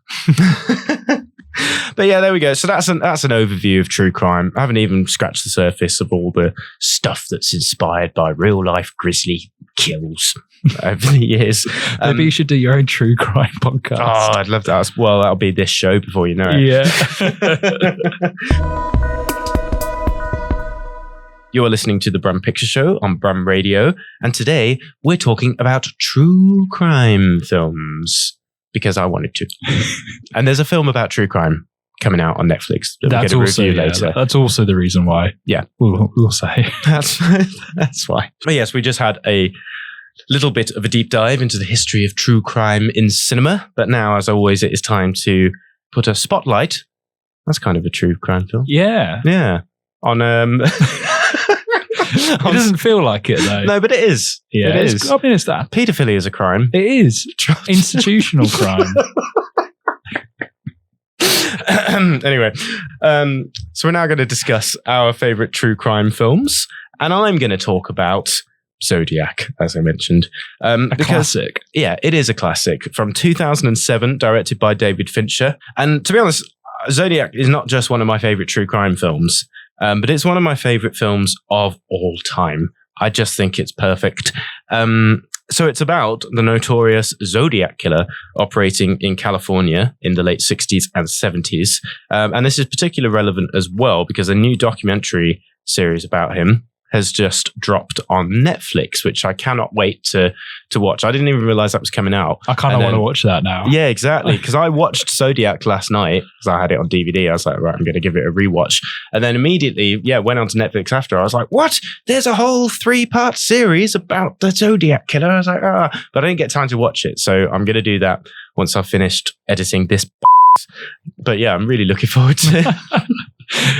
But yeah, there we go. So that's an overview of true crime. I haven't even scratched the surface of all the stuff that's inspired by real life grisly kills. over the years. Maybe you should do your own true crime podcast. Oh, I'd love that. Well, that'll be this show before you know it. Yeah. You're listening to the Brum Picture Show on Brum Radio, and today we're talking about true crime films because I wanted to. And there's a film about true crime coming out on Netflix that That's we're going also to review later. That's also the reason why. Yeah. We'll say. That's why. But yes, we just had a little bit of a deep dive into the history of true crime in cinema. But now, as always, it is time to put a spotlight. That's kind of a true crime film. Yeah. Yeah. On It doesn't feel like it though. No, but it is. Yeah, it is. I mean, it's that. Paedophilia is a crime. It is institutional crime. Anyway, so we're now going to discuss our favorite true crime films, and I'm going to talk about Zodiac, as I mentioned. Classic. Yeah, it is a classic from 2007, directed by David Fincher. And to be honest, Zodiac is not just one of my favorite true crime films, but it's one of my favorite films of all time. I just think it's perfect. So it's about the notorious Zodiac killer operating in California in the late 60s and 70s. And this is particularly relevant as well because a new documentary series about him has just dropped on Netflix, which I cannot wait to watch. I didn't even realize that was coming out. I kind of want to watch that now. Yeah, exactly. Because I watched Zodiac last night because I had it on DVD. I was like, right, I'm going to give it a rewatch. And then immediately, went onto Netflix after. I was like, what? There's a whole 3-part series about the Zodiac killer. I was like, but I didn't get time to watch it. So I'm going to do that once I've finished editing this. But yeah, I'm really looking forward to it.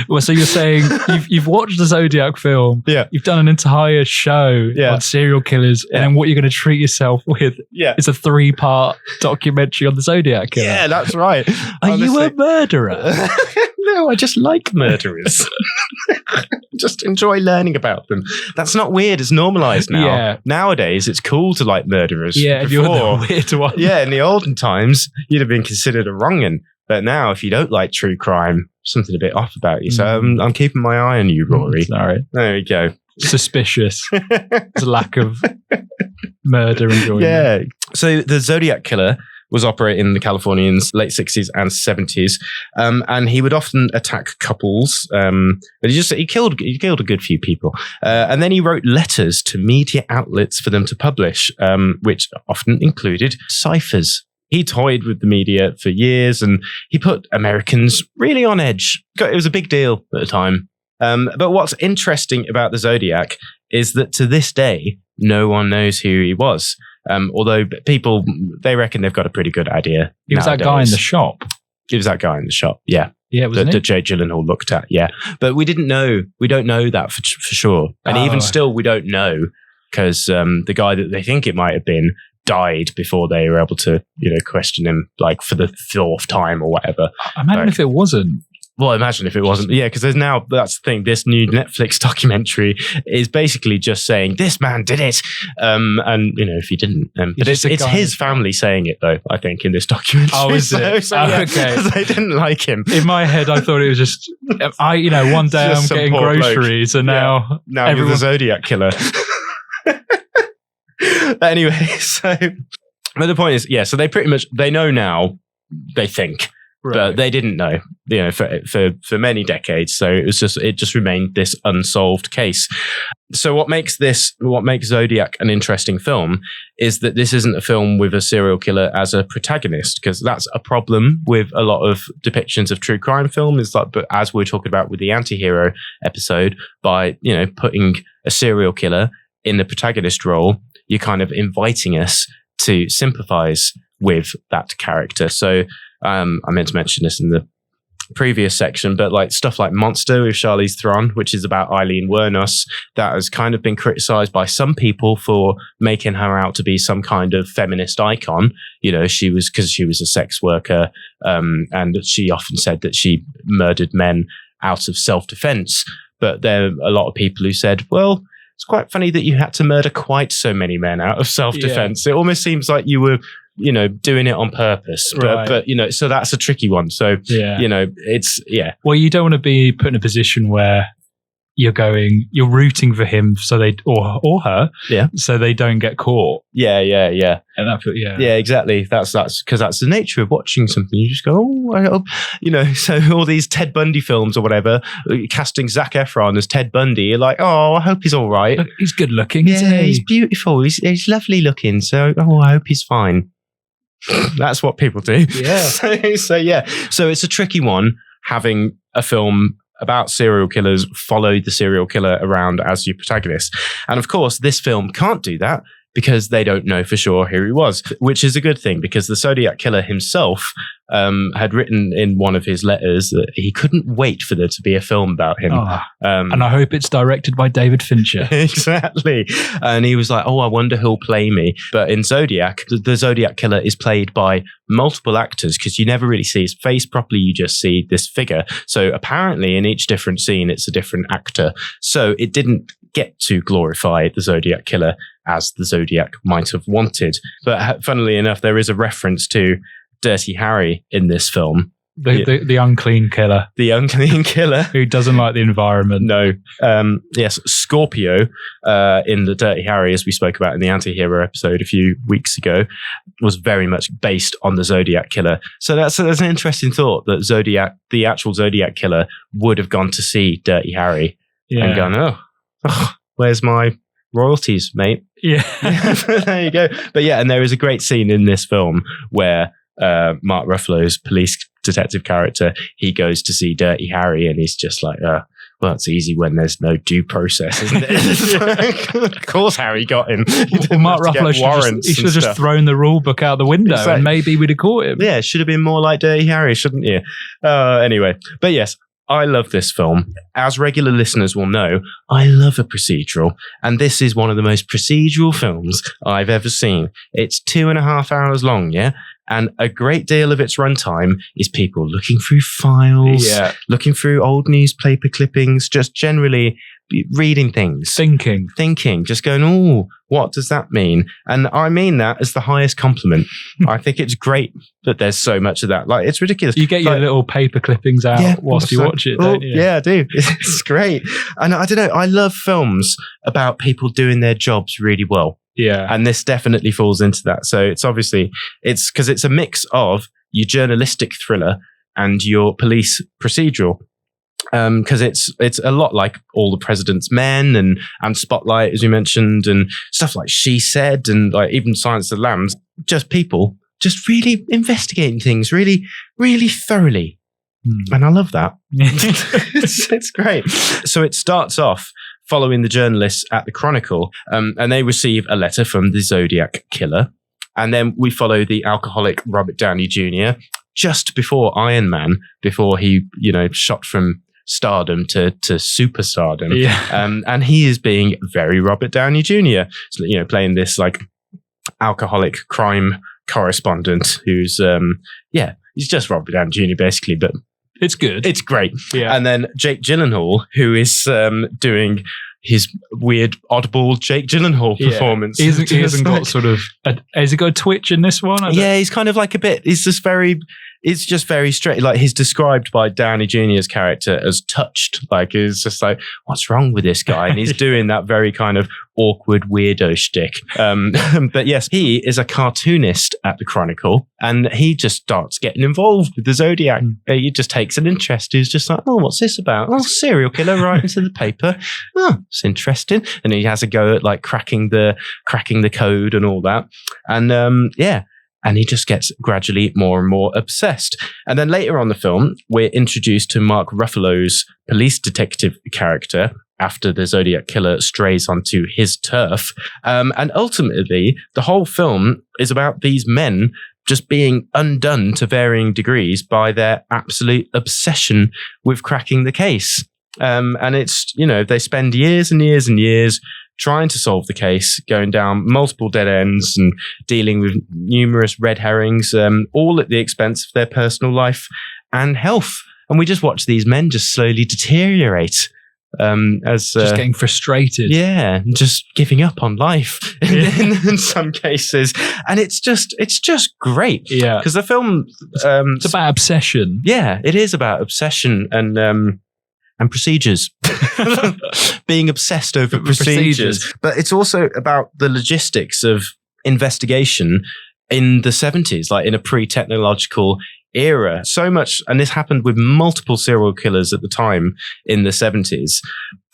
Well, so you're saying you've watched the Zodiac film, Yeah. You've done an entire show Yeah. on serial killers, Yeah. and then what you're going to treat yourself with is a 3-part documentary on the Zodiac killer. Yeah, that's right. Are you a murderer? No, I just like murderers. Just enjoy learning about them. That's not weird. It's normalized now. Yeah. Nowadays, it's cool to like murderers. Yeah, Before, you're the weird one. yeah, in the olden times, you'd have been considered a wrong'un. But now, if you don't like true crime, something a bit off about you. So I'm keeping my eye on you, Rory. Sorry. There we go. Suspicious. There's a lack of murder enjoyment. Yeah. So the Zodiac killer was operating in the Californians late 60s and 70s. And he would often attack couples. But he killed a good few people. And then he wrote letters to media outlets for them to publish, which often included ciphers. He toyed with the media for years and he put Americans really on edge. It was a big deal at the time. But what's interesting about the Zodiac is that to this day, no one knows who he was. Although people, they reckon they've got a pretty good idea. He was that guy in the shop. He was that guy in the shop, yeah. Yeah, that Jake Gyllenhaal looked at, yeah. But we don't know that for sure. And even still, we don't know because the guy that they think it might have been died before they were able to, question him like for the 4th time or whatever. Imagine if it wasn't. Well, imagine if it wasn't. Yeah, because that's the thing. This new Netflix documentary is basically just saying this man did it, and if he didn't, but it's his family saying it though. I think in this documentary. Oh, is it? Yeah, okay. They didn't like him. In my head, I thought it was just one day I'm getting groceries, and now you're the Zodiac killer. Anyway, but the point is, so they pretty much they know now. They think. Right. But they didn't know, for many decades. So it just remained this unsolved case. So what makes Zodiac an interesting film is that this isn't a film with a serial killer as a protagonist, because that's a problem with a lot of depictions of true crime film. Is like, but as we're talking about with the anti-hero episode, by putting a serial killer in the protagonist role, you're kind of inviting us to sympathize with that character. So. I meant to mention this in the previous section, but like stuff like Monster with Charlize Theron, which is about Eileen Wuornos, that has kind of been criticized by some people for making her out to be some kind of feminist icon. She was a sex worker, and she often said that she murdered men out of self-defense. But there are a lot of people who said, well, it's quite funny that you had to murder quite so many men out of self-defense. Yeah. It almost seems like you were doing it on purpose, but so that's a tricky one. So, it's. Well, you don't want to be put in a position where you're rooting for him so they or her, so they don't get caught. Yeah. And Yeah, exactly. That's because that's the nature of watching something. You just go, oh, I hope, so all these Ted Bundy films or whatever, casting Zac Efron as Ted Bundy, you're like, oh, I hope he's all right. Look, he's good looking. Yeah, isn't he? he's beautiful. He's lovely looking. So, I hope he's fine. That's what people do. Yeah. So it's a tricky one having a film about serial killers follow the serial killer around as your protagonist. And of course, this film can't do that because they don't know for sure who he was, which is a good thing because the Zodiac Killer himself had written in one of his letters that he couldn't wait for there to be a film about him. And I hope it's directed by David Fincher. Exactly. And he was like, I wonder who'll play me. But in Zodiac, the Zodiac Killer is played by multiple actors because you never really see his face properly. You just see this figure. So apparently in each different scene, it's a different actor. So it didn't get to glorify the Zodiac Killer as the Zodiac might have wanted. But funnily enough, there is a reference to Dirty Harry in this film. The unclean killer. The unclean killer. Who doesn't like the environment. No. Yes, Scorpio in the Dirty Harry, as we spoke about in the Anti-Hero episode a few weeks ago, was very much based on the Zodiac Killer. So that's an interesting thought that the actual Zodiac Killer would have gone to see Dirty Harry and gone, oh, where's my royalties, mate? Yeah. There you go. But yeah, and there is a great scene in this film where Mark Ruffalo's police detective character, he goes to see Dirty Harry and he's just like, well, it's easy when there's no due process, isn't it? Of course Harry got him. Well, Mark Ruffalo should have just thrown the rule book out the window and maybe we'd have caught him. Yeah, it should have been more like Dirty Harry, shouldn't you? Anyway, but yes, I love this film. As regular listeners will know, I love a procedural, and this is one of the most procedural films I've ever seen. It's 2.5 hours long, yeah? And a great deal of its runtime is people looking through files, looking through old newspaper clippings, just generally reading things. Thinking, just going, oh, what does that mean? And I mean that as the highest compliment. I think it's great that there's so much of that. Like, it's ridiculous. You get your little paper clippings out whilst you watch it, don't you? Yeah, I do. It's great. And I don't know, I love films about people doing their jobs really well. Yeah. And this definitely falls into that. So it's obviously, it's because it's a mix of your journalistic thriller and your police procedural. Because it's a lot like All the President's Men and Spotlight, as you mentioned, and stuff like She Said, and like even Silence of the Lambs. Just people just really investigating things really, really thoroughly. And I love that. It's great. So it starts off following the journalists at the Chronicle, and they receive a letter from the Zodiac Killer. And then we follow the alcoholic Robert Downey Jr. just before Iron Man, before he, shot from stardom to superstardom. Yeah. And he is being very Robert Downey Jr. So, playing this like alcoholic crime correspondent who's, he's just Robert Downey Jr. basically, but it's good. It's great. Yeah. And then Jake Gyllenhaal, who is doing his weird oddball Jake Gyllenhaal performance. He hasn't got sort of... has he got a twitch in this one? He's kind of like a bit... It's just very straight. Like, he's described by Downey Jr.'s character as touched. Like, it's just like, what's wrong with this guy? And he's doing that very kind of awkward weirdo shtick. But yes, he is a cartoonist at the Chronicle, and he just starts getting involved with the Zodiac. He just takes an interest. He's just like, oh, what's this about? Oh, serial killer right into the paper. Oh, it's interesting. And he has a go at like cracking the code and all that. And and he just gets gradually more and more obsessed. And then later on the film, we're introduced to Mark Ruffalo's police detective character after the Zodiac Killer strays onto his turf. And ultimately, the whole film is about these men just being undone to varying degrees by their absolute obsession with cracking the case. And it's, they spend years and years and years trying to solve the case, going down multiple dead ends and dealing with numerous red herrings, all at the expense of their personal life and health. And we just watch these men just slowly deteriorate. Just getting frustrated. Yeah, just giving up on life in some cases. And it's just great. Yeah. Because the film... it's about obsession. Yeah, it is about obsession. and procedures. Being obsessed over procedures. But it's also about the logistics of investigation in the 70s, like in a pre-technological era. So much, and this happened with multiple serial killers at the time in the 70s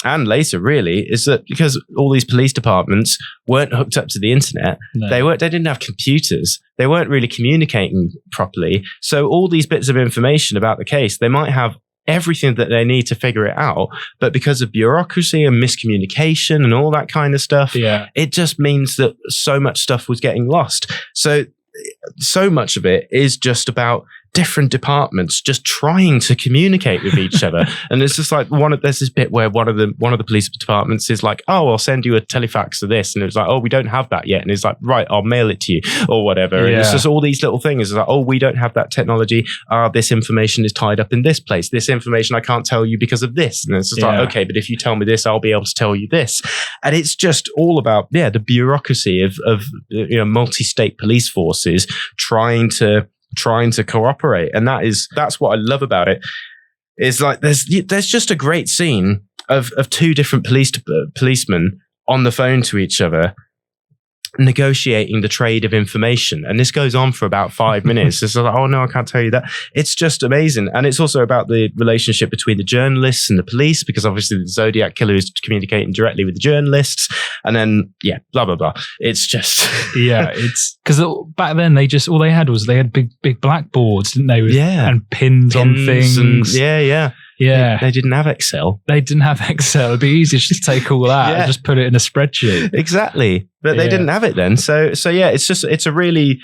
and later, really, is that because all these police departments weren't hooked up to the internet, they didn't have computers, they weren't really communicating properly. So all these bits of information about the case, they might have everything that they need to figure it out, but because of bureaucracy and miscommunication and all that kind of stuff, it just means that so much stuff was getting lost. So much of it is just about different departments just trying to communicate with each other. And it's just like there's this bit where one of the police departments is like, oh, I'll send you a telefax of this. And it's like, oh, we don't have that yet. And it's like, right, I'll mail it to you or whatever. And it's just all these little things. It's like, oh, we don't have that technology. This information is tied up in this place. This information I can't tell you because of this. And it's just like, okay, but if you tell me this, I'll be able to tell you this. And it's just all about, the bureaucracy of multi-state police forces trying to cooperate. And that's what I love about it, is like there's just a great scene of two different policemen on the phone to each other negotiating the trade of information, and this goes on for about 5 minutes. It's like, oh no, I can't tell you that. It's just amazing. And it's also about the relationship between the journalists and the police, because obviously the Zodiac killer is communicating directly with the journalists, and then blah blah blah. It's just it's because back then they had big blackboards, didn't they, and pins on things, and they didn't have Excel. It'd be easy to just take all that and just put it in a spreadsheet. Exactly. But they didn't have it then. So it's a really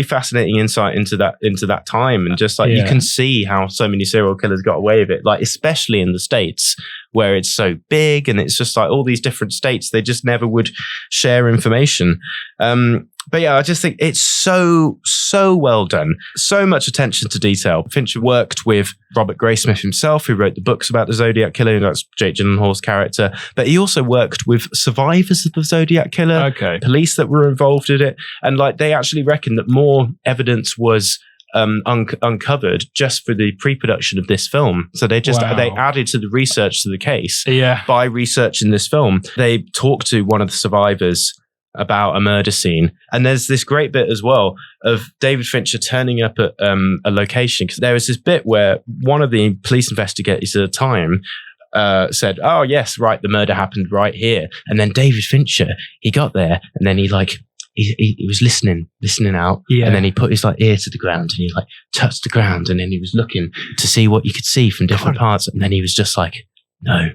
fascinating insight into that time. And just like you can see how so many serial killers got away with it, like especially in the States where it's so big, and it's just like all these different states, they just never would share information. But I just think it's so well done. So much attention to detail. Fincher worked with Robert Graysmith himself, who wrote the books about the Zodiac Killer. That's Jake Gyllenhaal's character. But he also worked with survivors of the Zodiac Killer, police that were involved in it. And like they actually reckon that more evidence was uncovered just for the pre-production of this film. So they added to the research to the case by researching this film. They talked to one of the survivors about a murder scene. And there's this great bit as well of David Fincher turning up at a location, because there was this bit where one of the police investigators at the time said, oh yes, right, the murder happened right here. And then David Fincher, he got there, and then he was listening out, and then he put his ear to the ground, and he touched the ground, and then he was looking to see what you could see from different parts, and then he was just like, no,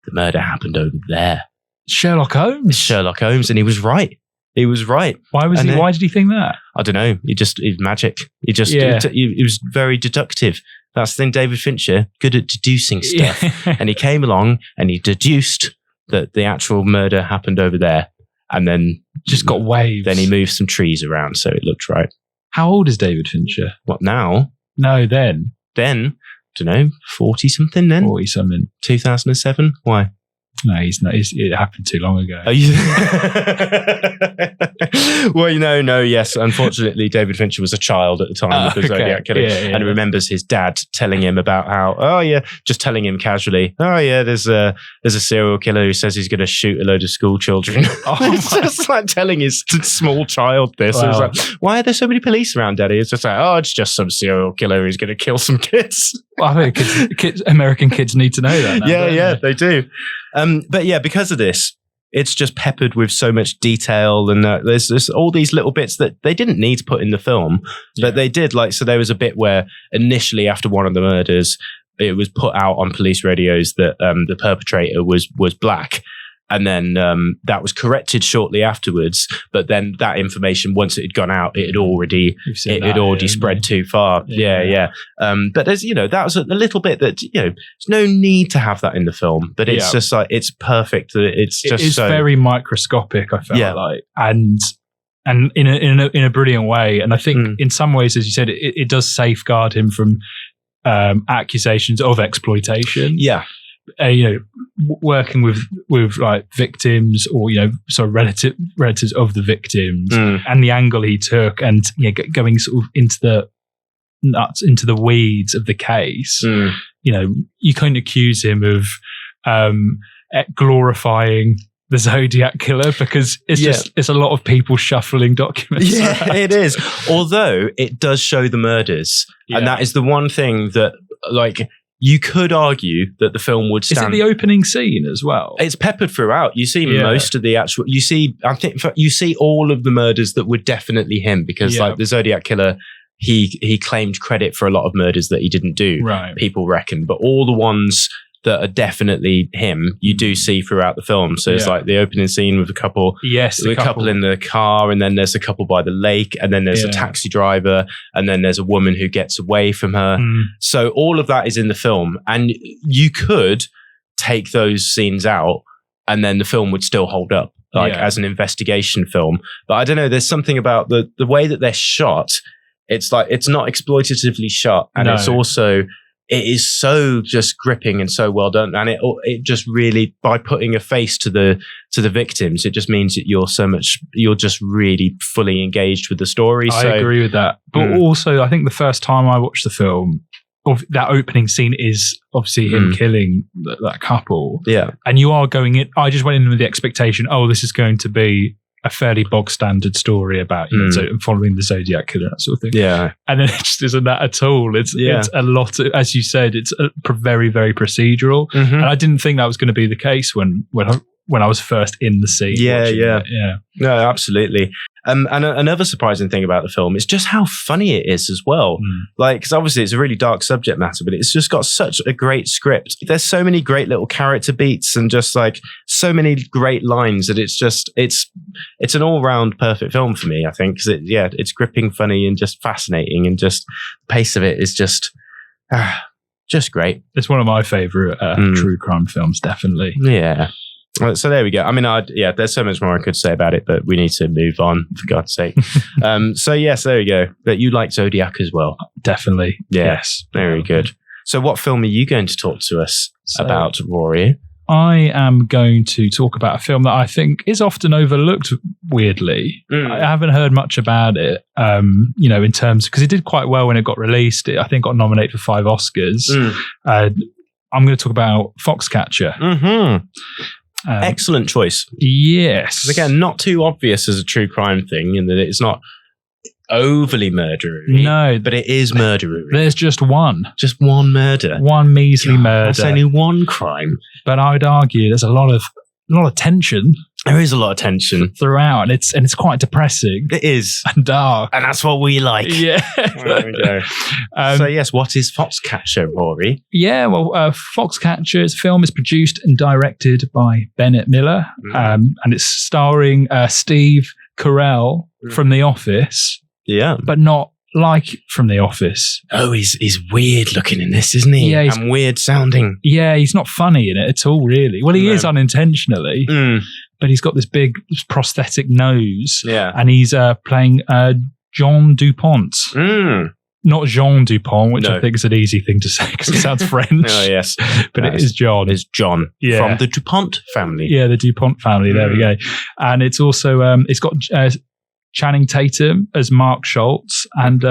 the murder happened over there. Sherlock Holmes, and he was right. Why did he think that? I don't know. It was magic. It was very deductive. That's the thing, David Fincher, good at deducing stuff. And he came along and he deduced that the actual murder happened over there, and then just got waves. Then he moved some trees around so it looked right. How old is David Fincher? What, now? No, then. Don't know, 40 something then? 40 something. 2007? Why? No, he's not. It happened too long ago. Well, no, yes. Unfortunately, David Fincher was a child at the time of the Zodiac Killer, and remembers his dad telling him about how, just telling him casually, there's a serial killer who says he's going to shoot a load of school children. It's just like telling his small child this. Wow. It was like, why are there so many police around, Daddy? It's just like, it's just some serial killer who's going to kill some kids. Well, I think American kids need to know that now, they do. But because of this, it's just peppered with so much detail, and there's all these little bits that they didn't need to put in the film, but they did. So there was a bit where initially after one of the murders, it was put out on police radios that the perpetrator was black. And then that was corrected shortly afterwards. But then that information, once it had gone out, it had already spread too far. Yeah. But there's, that was a little bit that, there's no need to have that in the film. But it's just like, it's perfect. It's very microscopic, I felt like. And in a brilliant way. And I think in some ways, as you said, it does safeguard him from accusations of exploitation. Yeah. Working with like victims or sort of relatives of the victims, and the angle he took, and going sort of into nuts into the weeds of the case, you know, you couldn't accuse him of glorifying the Zodiac Killer, because it's a lot of people shuffling documents. Yeah, around. it is. Although it does show the murders, and that is the one thing that, like, you could argue that the film would stand. Is it the opening scene as well? It's peppered throughout. You see most of the actual. You see, I think you see all of the murders that were definitely him, because like the Zodiac Killer, he claimed credit for a lot of murders that he didn't do. Right. People reckon, but all the ones that are definitely him, you do see throughout the film. So it's like the opening scene with a couple. Yes, the couple in the car, and then there's a couple by the lake, and then there's a taxi driver, and then there's a woman who gets away from her. So all of that is in the film, and you could take those scenes out, and then the film would still hold up, like as an investigation film. But I don't know, there's something about the way that they're shot. It's like, it's not exploitatively shot, and it's also, it is so just gripping and so well done, and it just really, by putting a face to the victims, it just means that you're just really fully engaged with the story. I agree with that, but also I think the first time I watched the film, that opening scene is obviously him killing that couple. Yeah, and you are going in. I just went in with the expectation, this is going to be a fairly bog standard story about following the Zodiac Killer, that sort of thing. Yeah, and then it just isn't that at all. It's a lot of, as you said, it's very, very procedural, and I didn't think that was going to be the case when I was first in the scene. Yeah. No, absolutely. And another surprising thing about the film is just how funny it is as well. Like, because obviously it's a really dark subject matter, but it's just got such a great script. There's so many great little character beats and just like so many great lines that it's an all-round perfect film for me, I think. Because it's gripping, funny, and just fascinating, and just the pace of it is just great. It's one of my favorite true crime films, definitely. Yeah. So there we go. I mean, there's so much more I could say about it, but we need to move on, for God's sake. So yes, there we go. But you like Zodiac as well? Definitely. Yes. Very good. So what film are you going to talk to us about, Rory? I am going to talk about a film that I think is often overlooked, weirdly. I haven't heard much about it, in terms, because it did quite well when it got released. It, I think, got nominated for 5 Oscars. I'm going to talk about Foxcatcher. Excellent choice. Yes. Again, not too obvious as a true crime thing, in that it's not overly murdery. No. But it is murdery. There's just one. Just one murder. One measly murder. That's only one crime. But I'd argue there's a lot of tension. There is a lot of tension throughout, and it's quite depressing. It is. And dark. And that's what we like. Yeah. There we go. So yes, what is Foxcatcher, Rory? Yeah, well, Foxcatcher's film is produced and directed by Bennett Miller, and it's starring Steve Carell from The Office. Yeah. But not like from The Office. Oh, he's weird looking in this, isn't he? Yeah, and weird sounding. Yeah, he's not funny in it at all, really. Well, he is unintentionally. But he's got this big prosthetic nose. Yeah. And he's playing Jean Dupont. Not Jean Dupont, which I think is an easy thing to say because it sounds French. Oh, yes. But it is John. It's John from the Dupont family. Yeah, the Dupont family. There we go. And it's also, it's got Channing Tatum as Mark Schultz and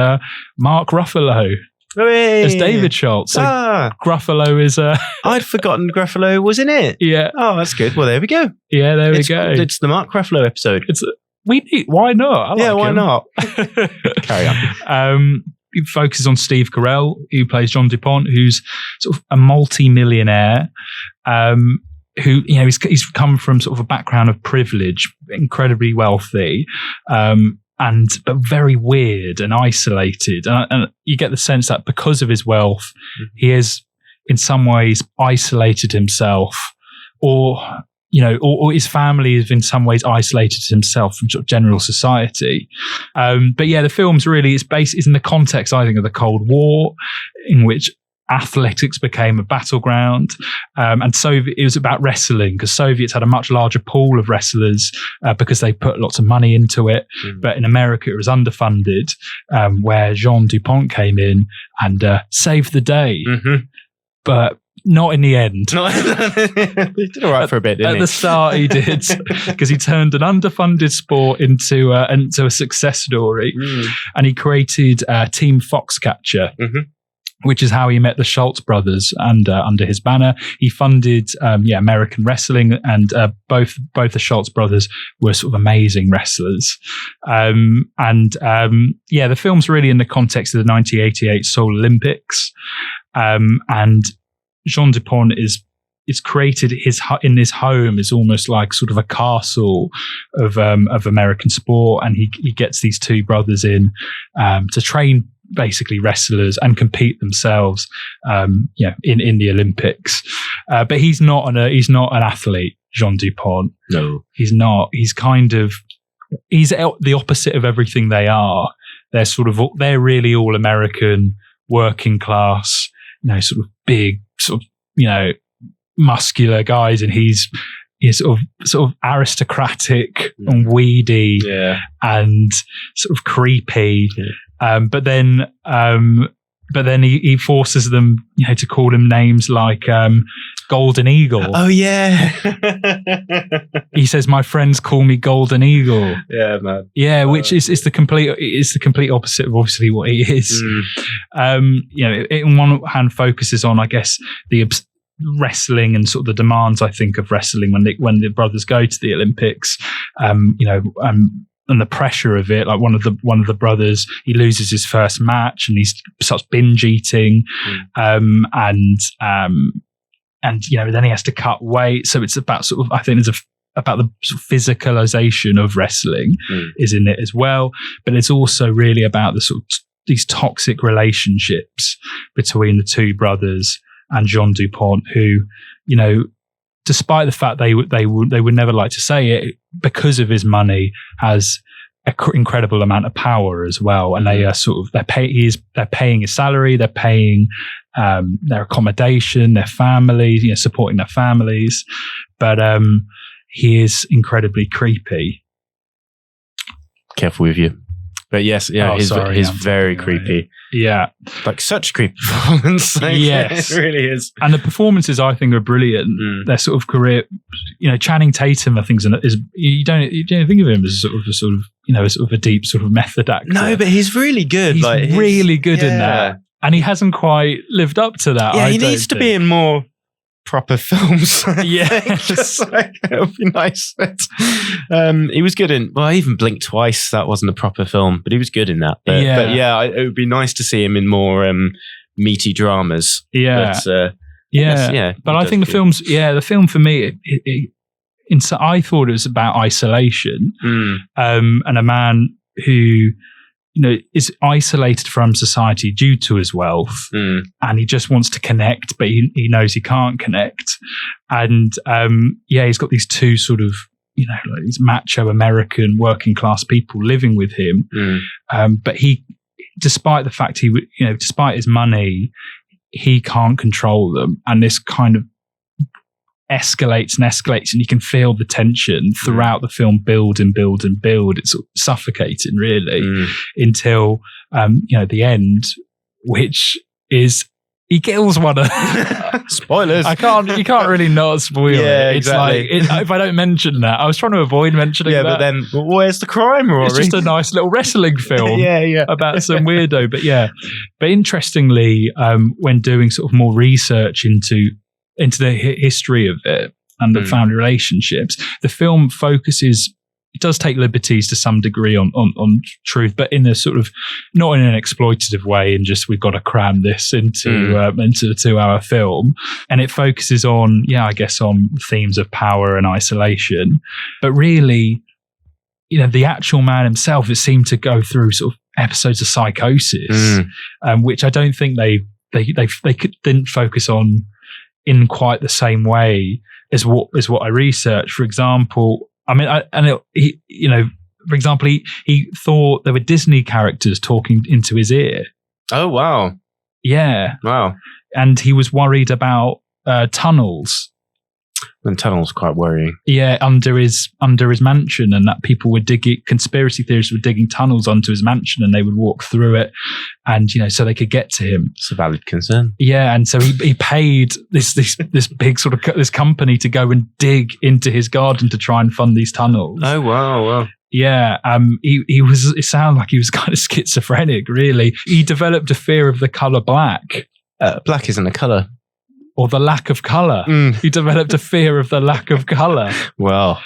Mark Ruffalo as David Schultz. So Gruffalo is... I'd forgotten Gruffalo was in it. Yeah. Oh, that's good. Well, there we go. Yeah, there we go. It's the Mark Ruffalo episode. Why not? Why not? Carry on. It focuses on Steve Carell, who plays John Dupont, who's sort of a multi-millionaire, who, he's come from sort of a background of privilege, incredibly wealthy, but very weird and isolated. And you get the sense that because of his wealth, he has in some ways isolated himself, or his family has in some ways isolated himself from sort of general society. But yeah, the film's really, it's in the context, I think, of the Cold War, in which athletics became a battleground, and it was about wrestling, because Soviets had a much larger pool of wrestlers because they put lots of money into it. But in America, it was underfunded, where Jean Dupont came in and saved the day. But Not in the end. He did all right for a bit, didn't he? At the start, he did, because he turned an underfunded sport into a success story, and he created Team Foxcatcher, which is how he met the Schultz brothers. And under his banner, he funded American wrestling, and both the Schultz brothers were sort of amazing wrestlers. The film's really in the context of the 1988 Seoul Olympics, and Jean Dupont is created in his home is almost like sort of a castle of American sport, and he gets these two brothers in to train basically wrestlers and compete themselves in the Olympics. But he's not an athlete, Jean Dupont. No, he's not. He's the opposite of everything they are. They're really all American, working class, sort of big, sort of, muscular guys, and he's sort of aristocratic and weedy and sort of creepy. But then he forces them, to call him names like Golden Eagle. Oh yeah. He says, "My friends call me Golden Eagle." Yeah, man. Yeah, which is the complete opposite of obviously what he is. It on one hand focuses on, I guess, the wrestling and sort of the demands, I think, of wrestling when the brothers go to the Olympics. And the pressure of it, like one of the brothers, he loses his first match and he starts binge eating, and then he has to cut weight. So it's about sort of, I think it's about the sort of physicalization of wrestling is in it as well. But it's also really about the sort of these toxic relationships between the two brothers and Jean Dupont, who, despite the fact they would never like to say it, because of his money, has an incredible amount of power as well. And they are they're paying his salary, they're paying their accommodation, their families, supporting their families. But he is incredibly creepy. Careful with you. But yes, he's very creepy. Yeah. Like such creepy performance. Yes. It really is. And the performances, I think, are brilliant. Their sort of career, Channing Tatum, I think, you don't think of him as a sort of a deep sort of method actor. No, but he's really good. He's really good in that. And he hasn't quite lived up to that. Yeah, he needs to be in more proper films. Yes. It would be nice. He was good in, I even Blinked Twice. That wasn't a proper film, but he was good in that. But it would be nice to see him in more meaty dramas. Yeah. But, but I think the film for me, I thought it was about isolation, and a man who, is isolated from society due to his wealth, and he just wants to connect, but he knows he can't connect. And he's got these two sort of, like these macho American working class people living with him. But he, despite the fact despite his money, he can't control them. And this kind of escalates, and you can feel the tension throughout the film build. It's sort of suffocating, really, until the end, which is he kills one of spoilers. You can't really not spoil it. It's exactly. like if I don't mention that, I was trying to avoid mentioning that. But then where's the crime, Rory? It's just a nice little wrestling film about some weirdo. But interestingly, when doing sort of more research into the history of it and the family relationships, the film it does take liberties to some degree on truth, but in a sort of, not in an exploitative way, and just we've got to cram this into a 2-hour film. And it focuses on, on themes of power and isolation. But really, the actual man himself, it seemed to go through sort of episodes of psychosis, which I don't think they didn't focus on in quite the same way as what I researched. For example, he thought there were Disney characters talking into his ear. Oh, wow. Yeah. Wow. And he was worried about tunnels. And tunnels quite worrying. Yeah, under his mansion, and that people were conspiracy theorists were digging tunnels onto his mansion, and they would walk through it, and so they could get to him. It's a valid concern. Yeah, and so he paid this big sort of this company to go and dig into his garden to try and fund these tunnels. Oh wow! Yeah, he was. It sounded like he was kind of schizophrenic. Really, he developed a fear of the color black. Black isn't a color. Or the lack of colour. He developed a fear of the lack of colour. Well,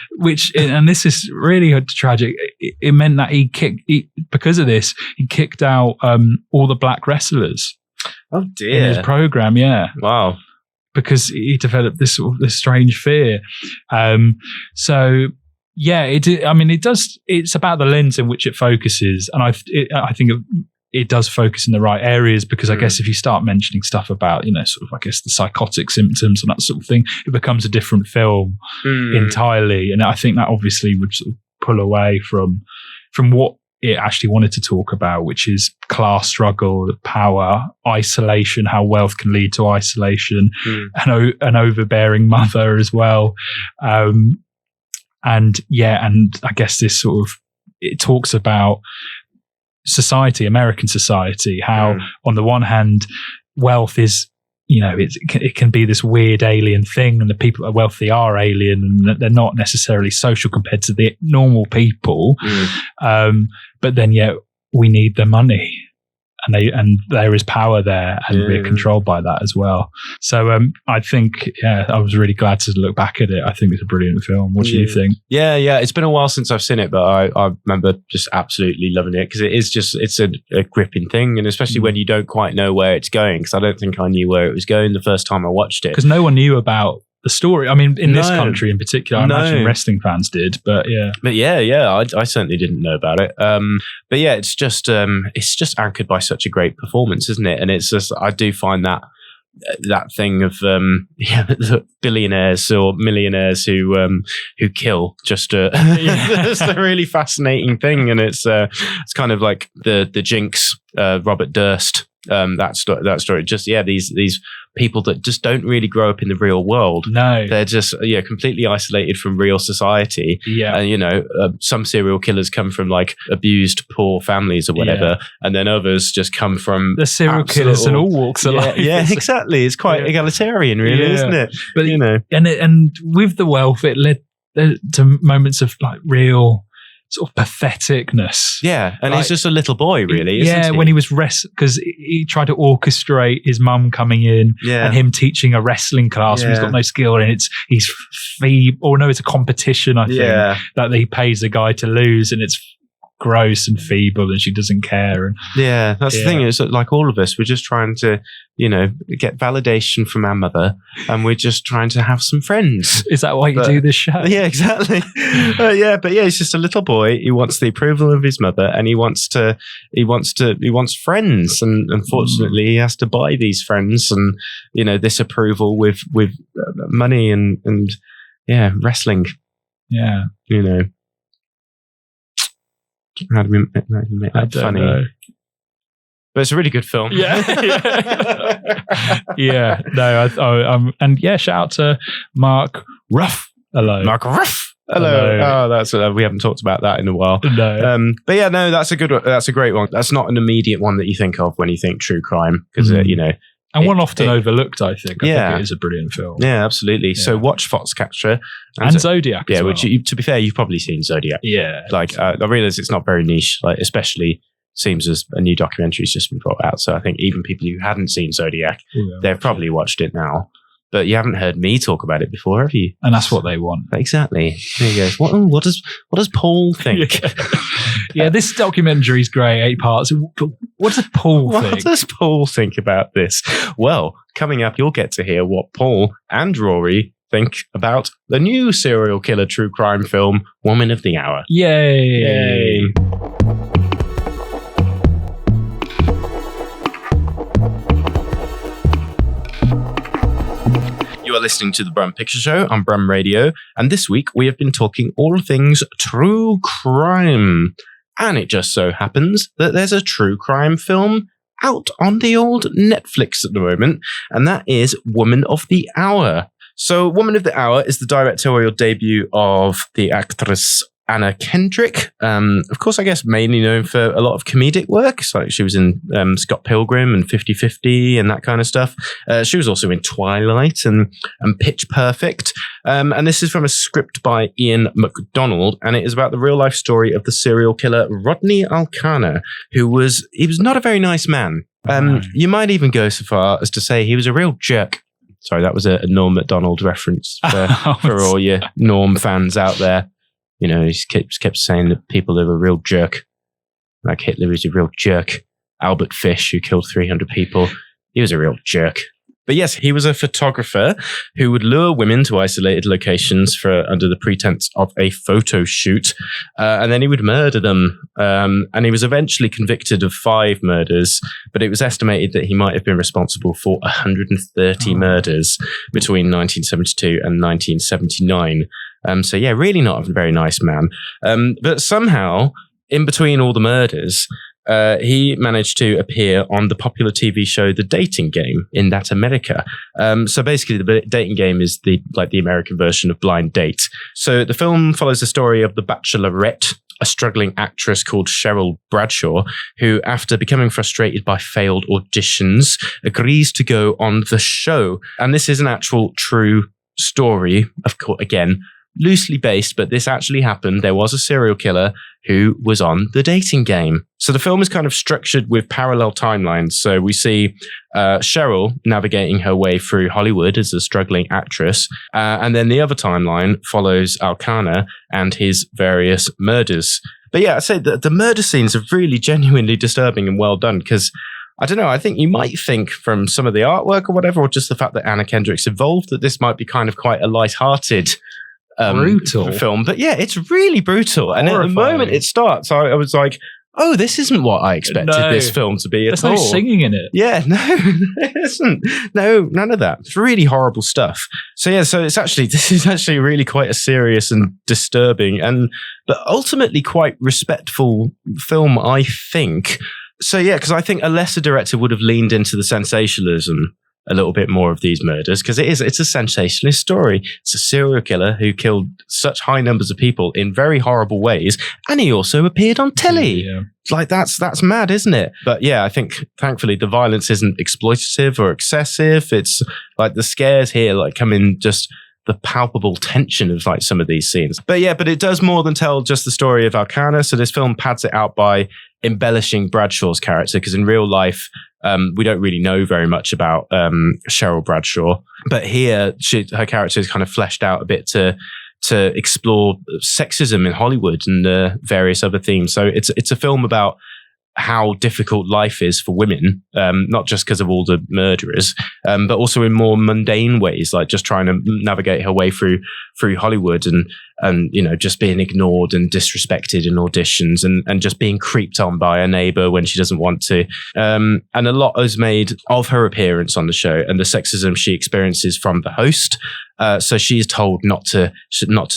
and this is really tragic. It meant that because of this, he kicked out all the black wrestlers. Oh dear! In his program, yeah. Wow. Because he developed this strange fear. So yeah, it does. It's about the lens in which it focuses, and I think it does focus in the right areas, because I guess if you start mentioning stuff about, sort of, I guess, the psychotic symptoms and that sort of thing, it becomes a different film entirely. And I think that obviously would sort of pull away from what it actually wanted to talk about, which is class struggle, power, isolation, how wealth can lead to isolation, and an overbearing mother as well. And I guess this sort of, it talks about society, American society, how on the one hand, wealth is, it can be this weird alien thing, and the people that are wealthy are alien, and they're not necessarily social compared to the normal people. But then, we need the money, and there is power there, and we're controlled by that as well. So I think, I was really glad to look back at it. I think it's a brilliant film. What do you think? Yeah. It's been a while since I've seen it, but I remember just absolutely loving it, because it's a gripping thing, and especially when you don't quite know where it's going, because I don't think I knew where it was going the first time I watched it. Because no one knew about the story. I mean, in this country in particular, I imagine wrestling fans did, but yeah. But I certainly didn't know about it. But yeah, it's just anchored by such a great performance, isn't it? And it's just, I do find that thing of the billionaires or millionaires who kill just it's a really fascinating thing, and it's kind of like the Jinx, Robert Durst. That story. Just these people that just don't really grow up in the real world. No, they're just completely isolated from real society. Yeah, and some serial killers come from like abused poor families or whatever, and then others just come from the serial killers in all walks of life. Yeah, exactly. It's quite egalitarian, really, isn't it? But and with the wealth, it led to moments of like real sort of patheticness. Yeah, and he's just a little boy, really, isn't he? When he was because he tried to orchestrate his mum coming in and him teaching a wrestling class when he's got no skill, and he's feeble, or no, it's a competition, I think, that he pays a guy to lose, and it's gross and feeble, and she doesn't care. And that's the thing, is that like all of us, we're just trying to get validation from our mother, and we're just trying to have some friends. Is that why you do this show? Yeah, exactly. He's just a little boy. He wants the approval of his mother, and he wants friends, and unfortunately he has to buy these friends and this approval with money and wrestling. How do we make that funny? Know. But it's a really good film. And shout out to Mark Ruffalo. Mark Ruffalo. Oh, that's we haven't talked about that in a while. No. That's a great one. That's not an immediate one that you think of when you think true crime, because and one often overlooked, I think. I think it is a brilliant film. Yeah, absolutely. Yeah. So watch Foxcatcher and Zodiac. Yeah, as well. Which to be fair, you've probably seen Zodiac. Yeah, I realise it's not very niche. Like, especially seems as a new documentary's just been brought out. So I think even people who hadn't seen Zodiac, they've probably watched it now. But you haven't heard me talk about it before, have you? And that's what they want. Exactly. There you go. What does Paul think? This documentary's great, 8 parts. What does Paul think? What does Paul think about this? Well, coming up, you'll get to hear what Paul and Rory think about the new serial killer true crime film, Woman of the Hour. Yay! You are listening to the Brum Picture Show on Brum Radio, and this week we have been talking all things true crime. And it just so happens that there's a true crime film out on the old Netflix at the moment, and that is Woman of the Hour. So Woman of the Hour is the directorial debut of the actress Anna Kendrick. Of course, I guess mainly known for a lot of comedic work. So she was in Scott Pilgrim and 50-50 and that kind of stuff. She was also in Twilight and Pitch Perfect. And this is from a script by Ian McDonald, and it is about the real life story of the serial killer Rodney Alcana, he was not a very nice man. You might even go so far as to say he was a real jerk. Sorry, that was a Norm Macdonald reference for all your Norm fans out there. You know, he kept saying that people are a real jerk. Like Hitler was a real jerk. Albert Fish, who killed 300 people, he was a real jerk. But yes, he was a photographer who would lure women to isolated locations under the pretense of a photo shoot, and then he would murder them. And he was eventually convicted of 5 murders, but it was estimated that he might have been responsible for 130 murders between 1972 and 1979. So yeah, really not a very nice man. But somehow, in between all the murders, he managed to appear on the popular TV show The Dating Game in that America. So basically, the Dating Game is the American version of Blind Date. So the film follows the story of the Bachelorette, a struggling actress called Cheryl Bradshaw, who, after becoming frustrated by failed auditions, agrees to go on the show. And this is an actual true story, of course, again, loosely based, but this actually happened. There was a serial killer who was on The Dating Game. So the film is kind of structured with parallel timelines. So we see Cheryl navigating her way through Hollywood as a struggling actress. And then the other timeline follows Alcana and his various murders. But yeah, I'd say that the murder scenes are really genuinely disturbing and well done, because I don't know, I think you might think from some of the artwork or whatever, or just the fact that Anna Kendrick's involved, that this might be kind of quite a light-hearted brutal film. But yeah, it's really brutal. And at the moment it starts, I was like, oh, this isn't what I expected this film to be at all. There's no singing in it. Yeah, no, it isn't. No, none of that. It's really horrible stuff. So yeah, this is actually really quite a serious and disturbing but ultimately quite respectful film, I think. So yeah, because I think a lesser director would have leaned into the sensationalism a little bit more of these murders, because it's a sensationalist story. It's a serial killer who killed such high numbers of people in very horrible ways, and he also appeared on telly. Yeah. Like that's mad, isn't it? But yeah, I think thankfully the violence isn't exploitative or excessive. It's like the scares here come in just the palpable tension of like some of these scenes. But it does more than tell just the story of Alcana. So this film pads it out by embellishing Bradshaw's character, because in real life, we don't really know very much about Cheryl Bradshaw. But here, her character is kind of fleshed out a bit to explore sexism in Hollywood and various other themes. So it's a film about how difficult life is for women, not just because of all the murderers, but also in more mundane ways, like just trying to navigate her way through Hollywood and just being ignored and disrespected in auditions and just being creeped on by a neighbor when she doesn't want to. And a lot is made of her appearance on the show and the sexism she experiences from the host. So she is told not to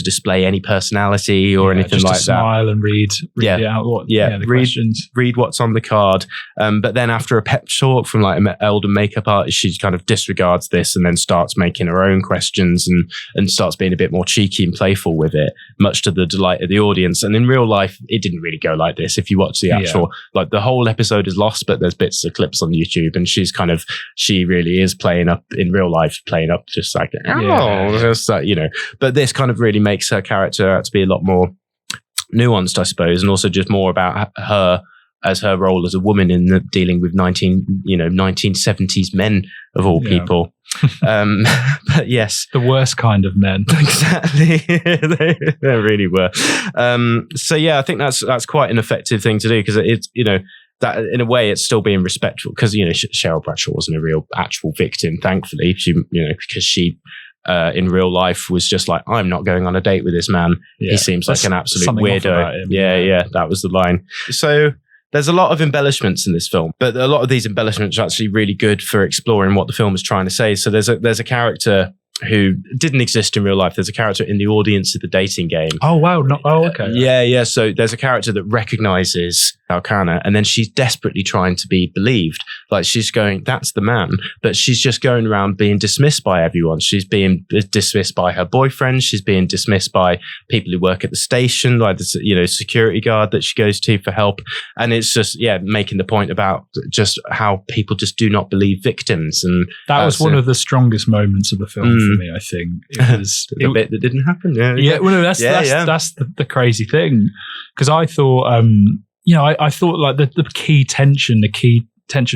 display any personality or anything just like to smile and read out the questions. Read what's on the card. But then after a pep talk from like an elder makeup artist, she kind of disregards this and then starts making her own questions and starts being a bit more cheeky and playful with it, much to the delight of the audience. And in real life, it didn't really go like this. If you watch the actual, like the whole episode is lost, but there's bits of clips on YouTube, and she really is playing up in real life, just like, just that, but this kind of really makes her character out to be a lot more nuanced, I suppose, and also just more about her as her role as a woman in dealing with 1970s men of all people. But yes, the worst kind of men. Exactly. they really were. So yeah, I think that's quite an effective thing to do, because it's that in a way it's still being respectful, because Cheryl Bradshaw wasn't a real actual victim, thankfully. She because she in real life was just like, I'm not going on a date with this man. He seems like an absolute weirdo. Yeah, that was the line. So there's a lot of embellishments in this film, but a lot of these embellishments are actually really good for exploring what the film is trying to say. So there's a character who didn't exist in real life. There's a character in the audience of The Dating Game. Oh, wow. Okay. Yeah. So there's a character that recognizes Alcana, and then she's desperately trying to be believed. Like, she's going, that's the man, but she's just going around being dismissed by everyone. She's being dismissed by her boyfriend. She's being dismissed by people who work at the station, like the security guard that she goes to for help. And it's just making the point about just how people just do not believe victims. And that was one of the strongest moments of the film for me. I think it was the bit that didn't happen. Well, that's the crazy thing, because I thought I thought like the key tension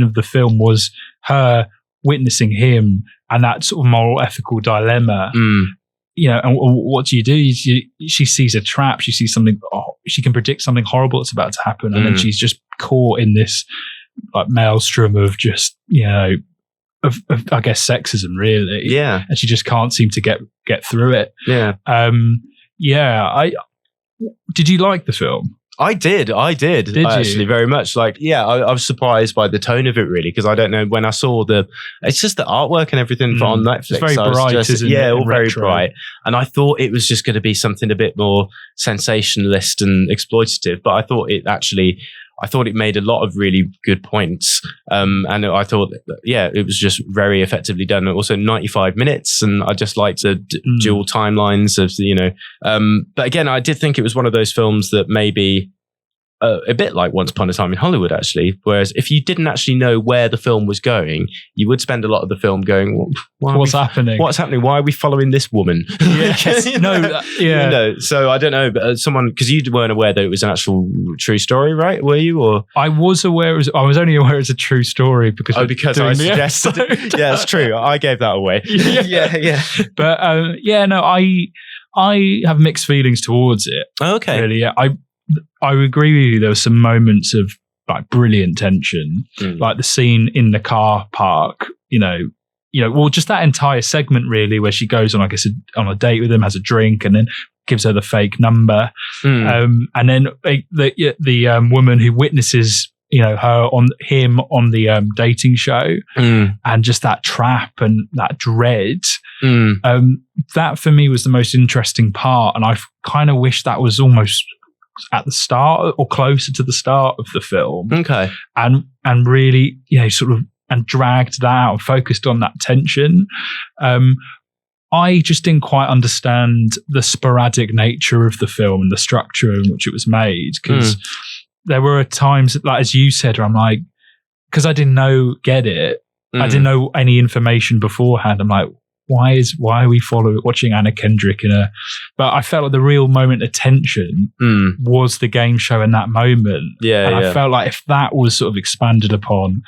of the film was her witnessing him and that sort of moral ethical dilemma. And what do? She sees a trap. She sees something. She can predict something horrible that's about to happen, and then she's just caught in this like maelstrom of just of I guess sexism, really. Yeah, and she just can't seem to get through it. Yeah. Did you like the film? I did actually very much. Like, I was surprised by the tone of it, really, because I don't know, when I saw it's just the artwork and everything on Netflix. It's very bright, isn't it? All very bright. And I thought it was just going to be something a bit more sensationalist and exploitative, but I thought it made a lot of really good points. And I thought, it was just very effectively done. And also 95 minutes. And I just liked the dual timelines of, but again, I did think it was one of those films that maybe a bit like Once Upon a Time in Hollywood, actually. Whereas if you didn't actually know where the film was going, you would spend a lot of the film going, what's happening? What's happening? Why are we following this woman? So I don't know, but because you weren't aware that it was an actual true story, right? Were you? Or I was aware. I was only aware it's a true story because I suggested it. Yeah, it's true. I gave that away. Yeah. But I have mixed feelings towards it. Okay. Really, yeah. I agree with you. There were some moments of like brilliant tension, like the scene in the car park. Well, just that entire segment really, where she goes on, I guess, on a date with him, has a drink, and then gives her the fake number, and then the woman who witnesses, her on the dating show, and just that trap and that dread. That for me was the most interesting part, and I kind of wish that was almost at the start or closer to the start of the film. Okay. And really, sort of, and dragged that out and focused on that tension. I just didn't quite understand the sporadic nature of the film and the structure in which it was made, because there were times, like as you said, where I'm like, because I didn't get it. I didn't know any information beforehand. I'm like, why are we watching Anna Kendrick but I felt like the real moment of tension was the game show in that moment. I felt like if that was sort of expanded upon,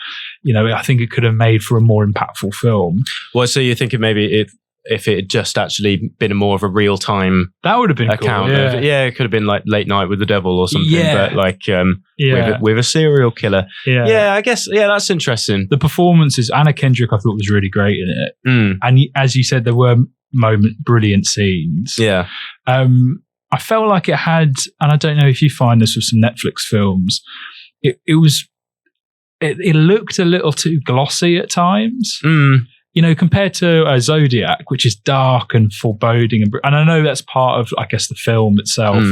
I think it could have made for a more impactful film. Well, so you're thinking maybe if it had just actually been more of a real time, that would have been account. Cool, it could have been like Late Night with the Devil or something. But like with a serial killer. I guess that's interesting. The performances, Anna Kendrick, I thought was really great in it, and as you said, there were brilliant scenes. I felt like it had, and I don't know if you find this with some Netflix films, it looked a little too glossy at times. Compared to Zodiac, which is dark and foreboding, and I know that's part of, I guess, the film itself,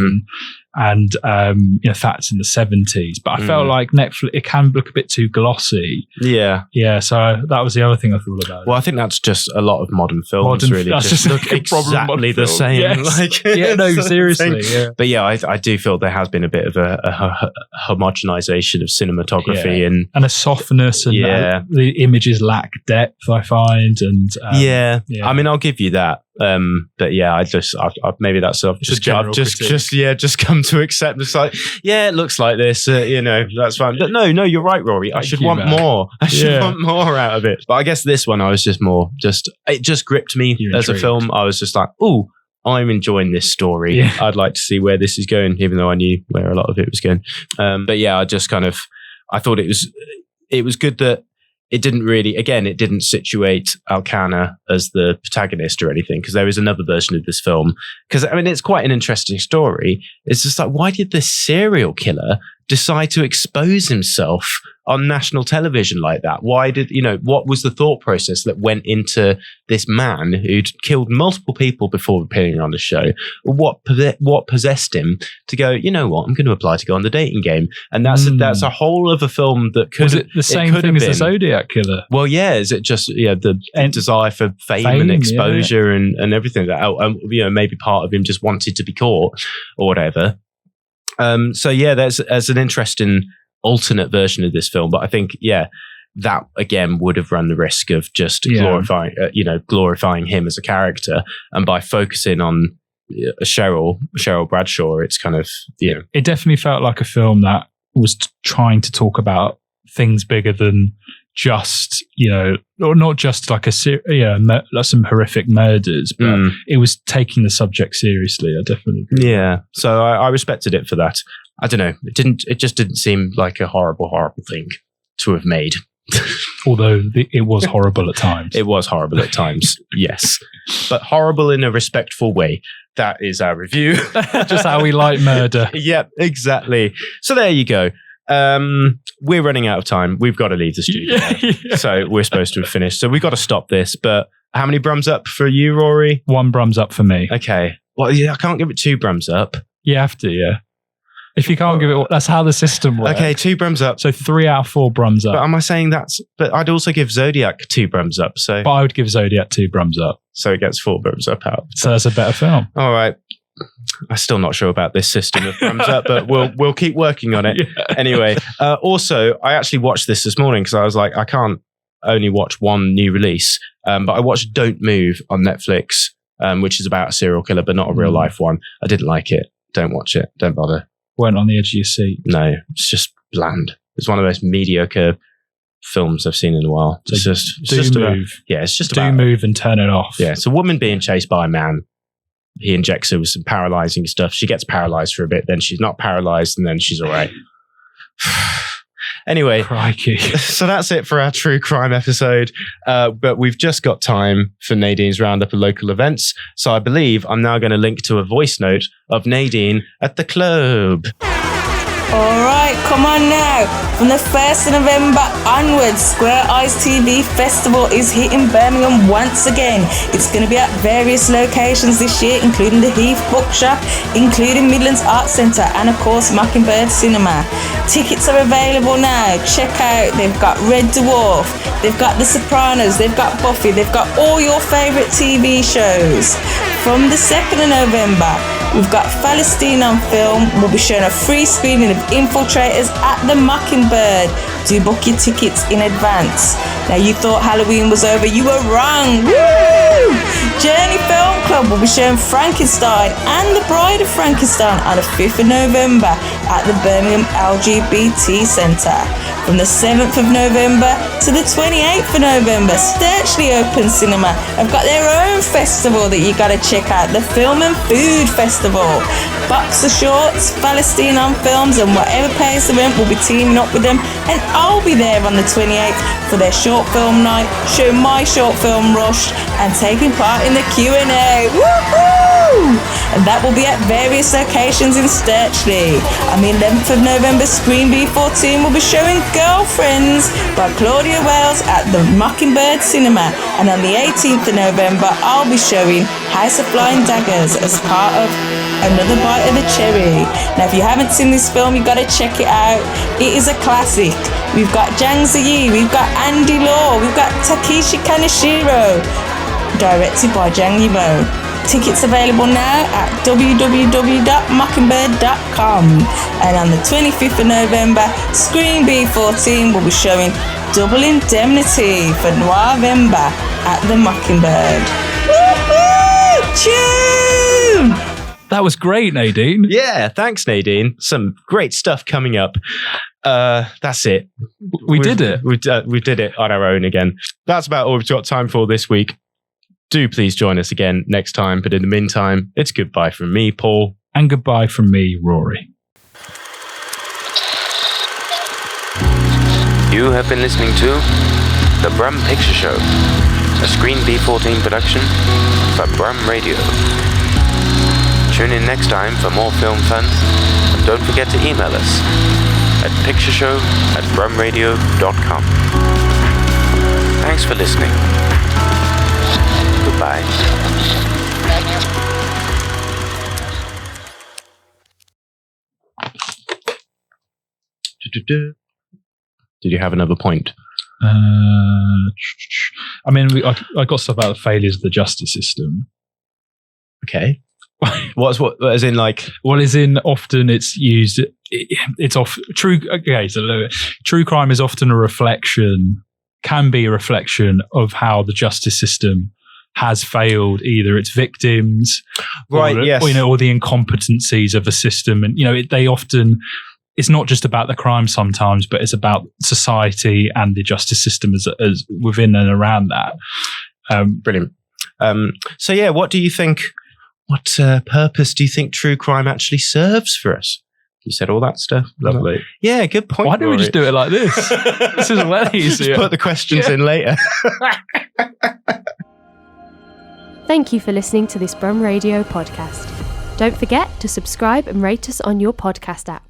and that's in the 70s. But I felt like Netflix, it can look a bit too glossy. Yeah. So that was the other thing I thought about. Well, I think that's just a lot of modern films. Really, just look exactly the same. Yes. Seriously. Yeah. But I do feel there has been a bit of a homogenization of cinematography and a softness, and the images lack depth, I find. And I mean, I'll give you that. But I maybe that's just come to accept. It's like, it looks like this, that's fine. But no, you're right, Rory. I should want more. I should want more out of it. But I guess this one, I was just more, it just gripped me as a film. I was just like, ooh, I'm enjoying this story. I'd like to see where this is going, even though I knew where a lot of it was going. I just kind of, I thought it was good that it didn't situate Alcana as the protagonist or anything, because there is another version of this film. Because, I mean, it's quite an interesting story. It's just like, why did this serial killer decide to expose himself on national television like that? Why did, what was the thought process that went into this man who'd killed multiple people before appearing on the show? What possessed him to go, you know what, I'm going to apply to go on the dating game? And that's a whole other film that could... Was it the same thing as the Zodiac Killer? Well, yeah, is it just the desire for fame and exposure and everything that, maybe part of him just wanted to be caught or whatever. There's an interesting alternate version of this film, but I think, that again would have run the risk of just glorifying him as a character, and by focusing on Cheryl Bradshaw, it's kind of It definitely felt like a film that was trying to talk about things bigger than just or not just like like some horrific murders, but it was taking the subject seriously. I definitely agree. Yeah, so I respected it for that. I don't know, it just didn't seem like a horrible thing to have made. Although it was horrible at times. It was horrible at times, yes, but horrible in a respectful way. That is our review. Just how we like murder. Yep, exactly. So there you go. We're running out of time. We've got to leave the studio. So we're supposed to have finished. So we've got to stop this. But how many Brums up for you, Rory? 1 Brums up for me. Okay. Well, I can't give it 2 Brums up. You have to, yeah. If you can't give it, that's how the system works. Okay, 2 Brums up. So 3 out of 4 Brums up. But am I saying but I'd also give Zodiac 2 Brums up. So. But I would give Zodiac 2 Brums up. So it gets 4 Brums up out. So that's a better film. All right. I'm still not sure about this system of Brums up, but we'll keep working on it. Yeah. Anyway, also, I actually watched this morning because I was like, I can't only watch one new release, but I watched Don't Move on Netflix, which is about a serial killer, but not a real life one. I didn't like it. Don't watch it. Don't bother. Weren't on the edge of your seat. No, it's just bland. It's one of the most mediocre films I've seen in a while. It's just move and turn it off. Yeah, it's a woman being chased by a man. He injects her with some paralyzing stuff. She gets paralyzed for a bit, then she's not paralyzed, and then she's all right. Anyway, crikey. So that's it for our true crime episode. But we've just got time for Nadine's roundup of local events. So I believe I'm now going to link to a voice note of Nadine at the club. All right, come on now. From the 1st of November onwards, Square Eyes TV Festival is hitting Birmingham once again. It's going to be at various locations this year, including the Heath Bookshop, including Midlands Arts Centre, and of course Mockingbird Cinema. Tickets are available now. Check out, they've got Red Dwarf, they've got The Sopranos, they've got Buffy, they've got all your favourite TV shows. From the 2nd of November, we've got Palestine on film. We'll be showing a free screening of Infiltrators at the Mockingbird. Do book your tickets in advance. Now, you thought Halloween was over. You were wrong. Woo! Journey Film Club will be showing Frankenstein and The Bride of Frankenstein on the 5th of November at the Birmingham LGBT Centre. From the 7th of November to the 28th of November, Sturchley Open Cinema have got their own festival that you got to check out, the Film and Food Festival. Boxer Shorts, Palestine on Films, and whatever pays the rent will be teaming up with them, and I'll be there on the 28th for their short film night, showing my short film Rush and taking part in the Q&A. Woohoo! And that will be at various locations in Sturchley. On the 11th of November, Screen B14 will be showing Girlfriends by Claudia Wales at the Mockingbird Cinema. And on the 18th of November, I'll be showing House of Flying Daggers as part of Another Bite of the Cherry. Now, if you haven't seen this film, you've got to check it out. It is a classic. We've got Zhang Ziyi, we've got Andy Lau, we've got Takeshi Kaneshiro, directed by Zhang Yimou. Tickets available now at www.mockingbird.com. And on the 25th of November, Screen B14 will be showing Double Indemnity for Noirvember at the Mockingbird. Woo-hoo! Tune! That was great, Nadine. Yeah, thanks, Nadine. Some great stuff coming up. That's it. We did it. We did it on our own again. That's about all we've got time for this week. Do please join us again next time. But in the meantime, it's goodbye from me, Paul. And goodbye from me, Rory. You have been listening to The Brum Picture Show, a Screen B14 production for Brum Radio. Tune in next time for more film fun, and don't forget to email us at pictureshow@brumradio.com. Thanks for listening. Goodbye. Did you have another point? I mean, I got stuff about the failures of the justice system. Okay. What as in like? Well, as in often it's used. It's off true. Okay, so true crime is often can be a reflection of how the justice system has failed either its victims, right? Yes, or the incompetencies of the system, and they often. It's not just about the crime sometimes, but it's about society and the justice system as within and around that. Brilliant. So yeah, what do you think? What purpose do you think true crime actually serves for us? You said all that stuff. Lovely. Yeah, good point. Why don't we just do it like this? This is well easier. Just put the questions in later. Thank you for listening to this Brum Radio podcast. Don't forget to subscribe and rate us on your podcast app.